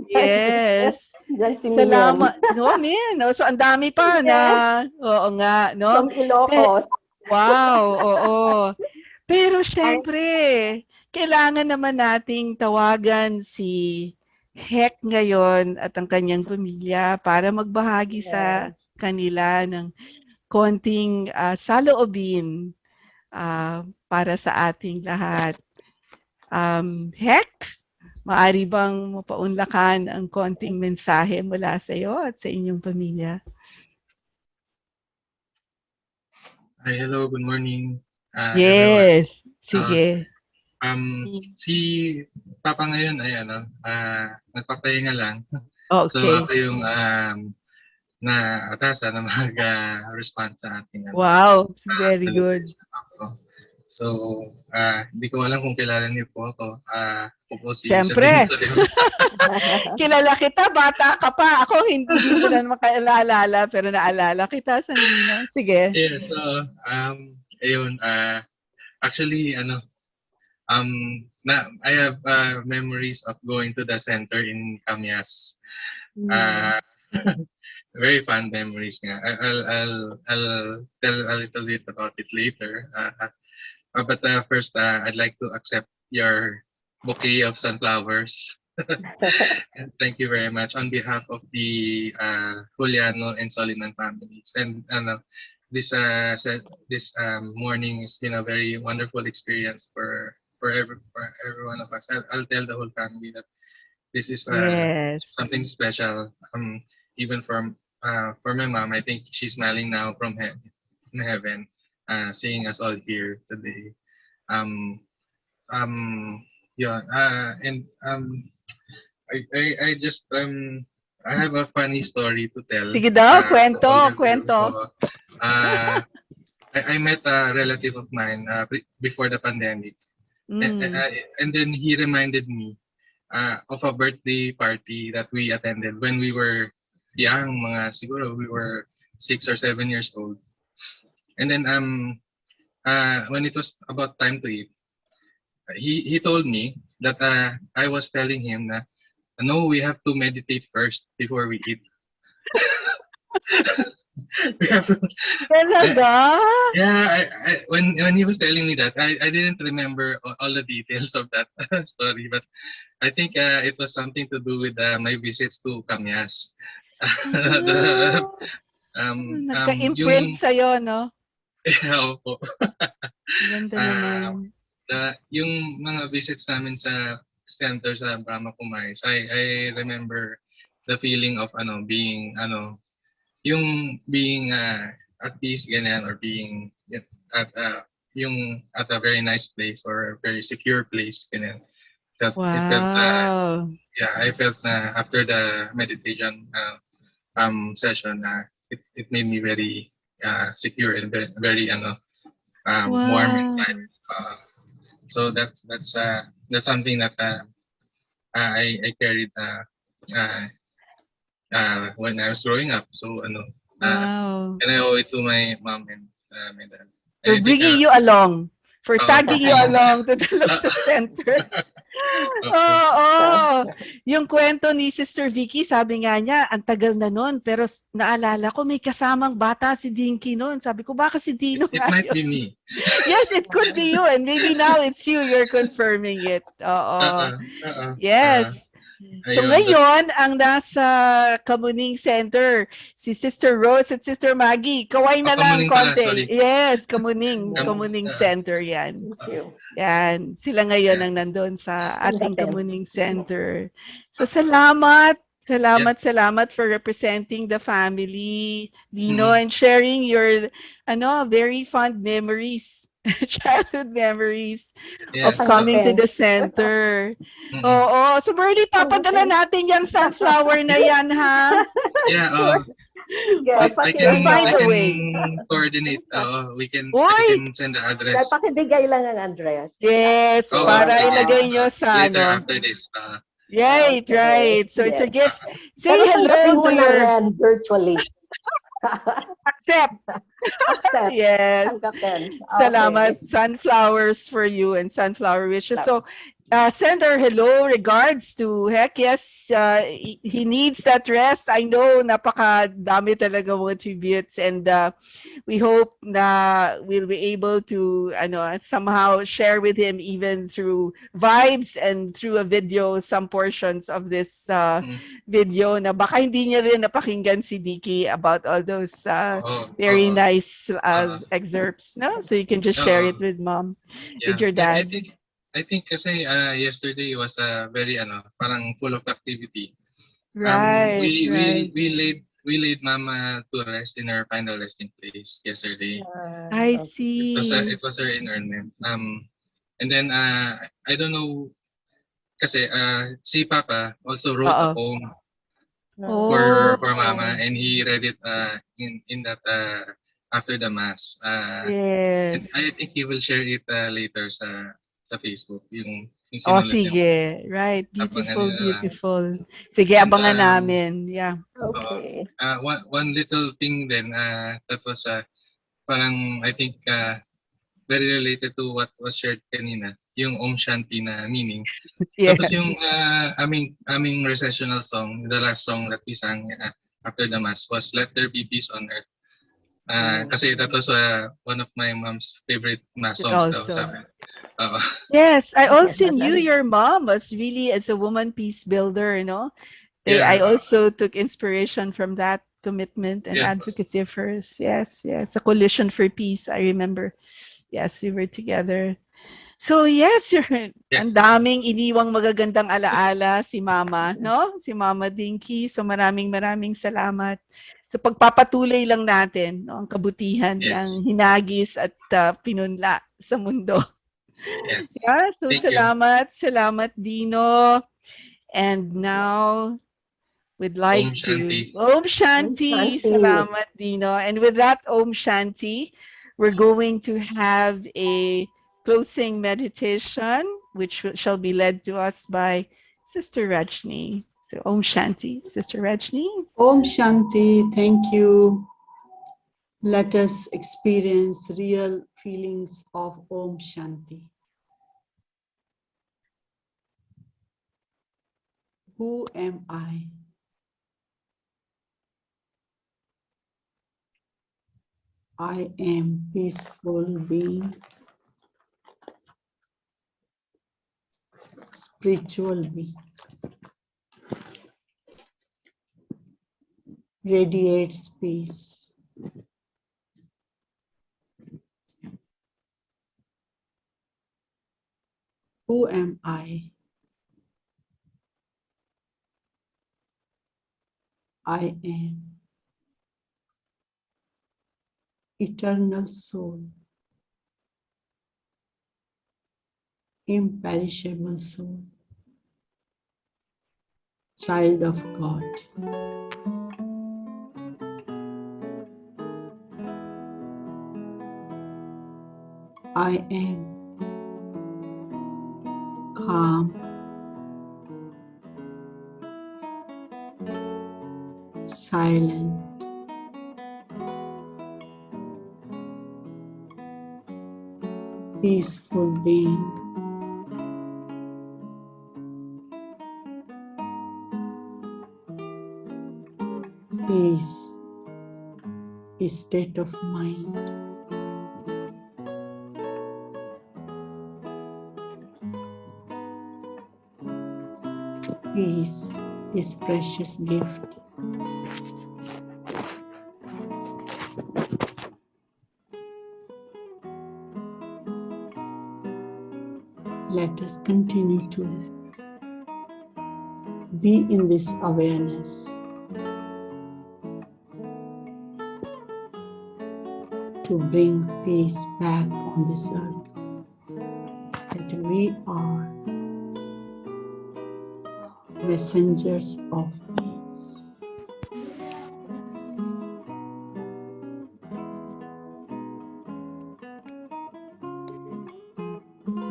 Yes. Diyan si Salamat. No, man. No, so ang dami pa na. Oo nga, no? From Ilocos. Wow, oo. Pero syempre, kailangan naman nating tawagan si Heck ngayon at ang kanyang pamilya para magbahagi sa kanila ng konting saloobin para sa ating lahat. Heck, maaari bang mapaunlakan ang konting mensahe mula sa iyo at sa inyong pamilya? Hi, hello, good morning. Yes, everyone. sige. Si Papa ngayon ay nagpapahinga lang. Okay. So ako yung naatasan na mag-respond sa ating Wow, very good. So, hindi ko alam kung kilala niyo po ako. Ako po si Siyempre. Dinky Soliman. Kilala kita, bata ka pa. Ako hindi ko na makaalala, pero naalala kita, Sandina. Sige. Yeah, so, ayun, actually, I have memories of going to the center in Camias. Very fun memories nga. I'll tell a little bit about it later. But first, I'd like to accept your bouquet of sunflowers. And thank you very much on behalf of the Juliano and Soliman families. And this morning has been a very wonderful experience for every one of us. I'll tell the whole family that this is something special. Even for my mom, I think she's smiling now from heaven. Seeing us all here today. I just I have a funny story to tell. Sige daw, kwento. I met a relative of mine before the pandemic. And then he reminded me of a birthday party that we attended when we were young, siguro we were 6 or 7 years old. And then when it was about time to eat, he told me that I was telling him that no, we have to meditate first before we eat. Yeah, when he was telling me that, I didn't remember all the details of that story, but I think it was something to do with my visits to Camias. Nagka-imprint sa'yo, no? Opo. Ganda naman. Yung mga visits namin sa center sa Brahma Kumaris, I remember the feeling of being at peace ganyan, or being at at a very nice place or a very secure place. Ganyan. It felt Wow. yeah, I felt na after the meditation session it made me very secure and very, very warm Wow. inside. So that's something that I carried uh, when I was growing up. So Wow. and I owe it to my mom and my dad. For And I think bringing you along, for tagging you bringing along to the Lotus Center. okay. Oo. Yung kwento ni Sister Vicky, sabi nga niya, ang tagal na nun. Pero naalala ko, may kasamang bata si Dinky nun. Sabi ko, baka si Dino It nga might yun. be me. Yes, it could be you. And maybe now it's you. You're confirming it. Oo. Yes. So Ayun, ngayon, ang nasa Kamuning Center, si Sister Rose at Sister Maggie. Kaway na lang Kamuning pala, konti. sorry. Yes, Kamuning. Kam- Kamuning Center yan. Thank you. Yan. Sila ngayon Yeah. ang nandun sa ating Content. Kamuning Center. So salamat. Salamat for representing the family, Dino, and sharing your very fond memories, childhood memories of Yes. coming to Content. the center. Oo. So, Bernie, papadala natin yung sunflower na yan, ha? Yeah, Yeah, I can Find a I way. can coordinate. I Uy! can send the address. pakibigay lang ang address. Yes, Oo, para sige. ilagay nyo sa Later ano. after this. Right, Okay. right. So, it's a Yes. gift. Say Pero hello tanggapin mo to na your... rin virtually. Accept. Accept. Yes. Tanggapin. Salamat. Sunflowers for you and sunflower wishes. So, send our hello regards to Heck. Yes, he needs that rest. I know, napakadami talaga mga tributes, and we hope na we'll be able to somehow share with him even through vibes and through a video some portions of this video na baka hindi niya rin napakinggan si Dicky about all those very nice excerpts, no? So you can just share it with mom, with your dad. I think kasi yesterday was very parang full of activity. Right, We laid Mama to rest in her final resting place yesterday. I see. It was her inurnment. And then I don't know kasi si Papa also wrote a poem for Mama, and he read it in that after the mass. Yes. And I think he will share it later sa Facebook yung sinulat niya. Sige. Right. Beautiful, Abangan beautiful. Sige, abangan namin. Yeah. Okay. One little thing then that was parang I think very related to what was shared kanina, yung Om Shanti na meaning. Yes. Tapos yung aming recessional song, the last song that we sang after the mass was Let There Be Peace on Earth. Kasi that was one of my mom's favorite mass songs daw, sabi. Yes, I also knew your mom was really as a woman peace builder, Yeah. I also took inspiration from that commitment and advocacy of hers. Yes, a coalition for peace, I remember. Yes, we were together. So yes, ang daming iniwang magagandang alaala si Mama, no? Si Mama Dinky. So maraming salamat. So pagpapatuloy lang natin ang kabutihan ng hinagis at pinunla sa mundo. Yes. Yeah, so Thank salamat Dino. And now we'd like Om Shanti. Salamat Dino. And with that Om Shanti, we're going to have a closing meditation, which shall be led to us by Sister Rajni. So Om Shanti, Sister Rajni. Om Shanti, thank you. Let us experience real feelings of Om Shanti. Who am I? I am peaceful being, spiritual being, radiates peace. Who am I? I am eternal soul, imperishable soul, child of God. I am calm, silent, peaceful being. Peace is state of mind. Peace is precious gift. Let us continue to be in this awareness, to bring peace back on this earth, that we are messengers of peace.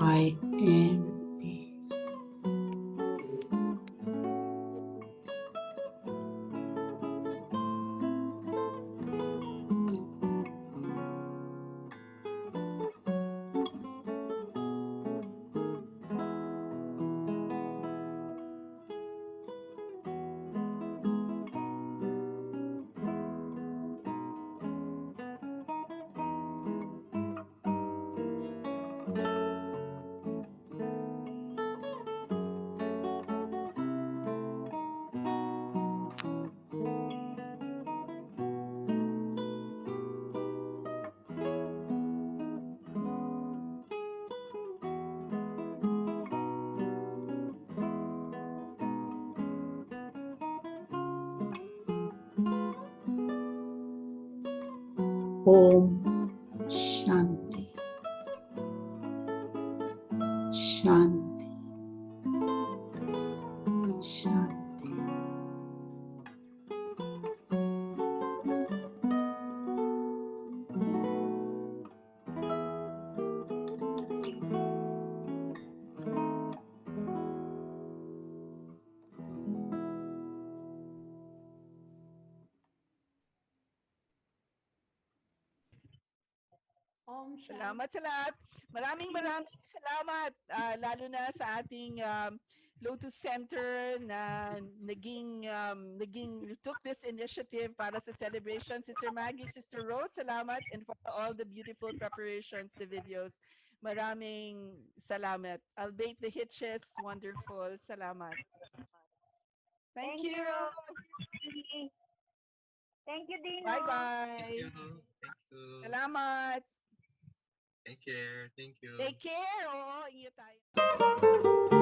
I am peace. Om Shanti. Shanti. Shanti. Om Shanti. Salamat sa lahat. Maraming salamat, lalo na sa ating Lotus Center na took this initiative para sa celebration. Sister Maggie, Sister Rose, salamat, and for all the beautiful preparations, the videos. Maraming salamat. Albeit the hitches, wonderful. Salamat. Thank you. Thank you, Dino. Bye-bye. Thank you. Thank you. Salamat. Take care. Thank you. Take care. Oo, ingat tayo.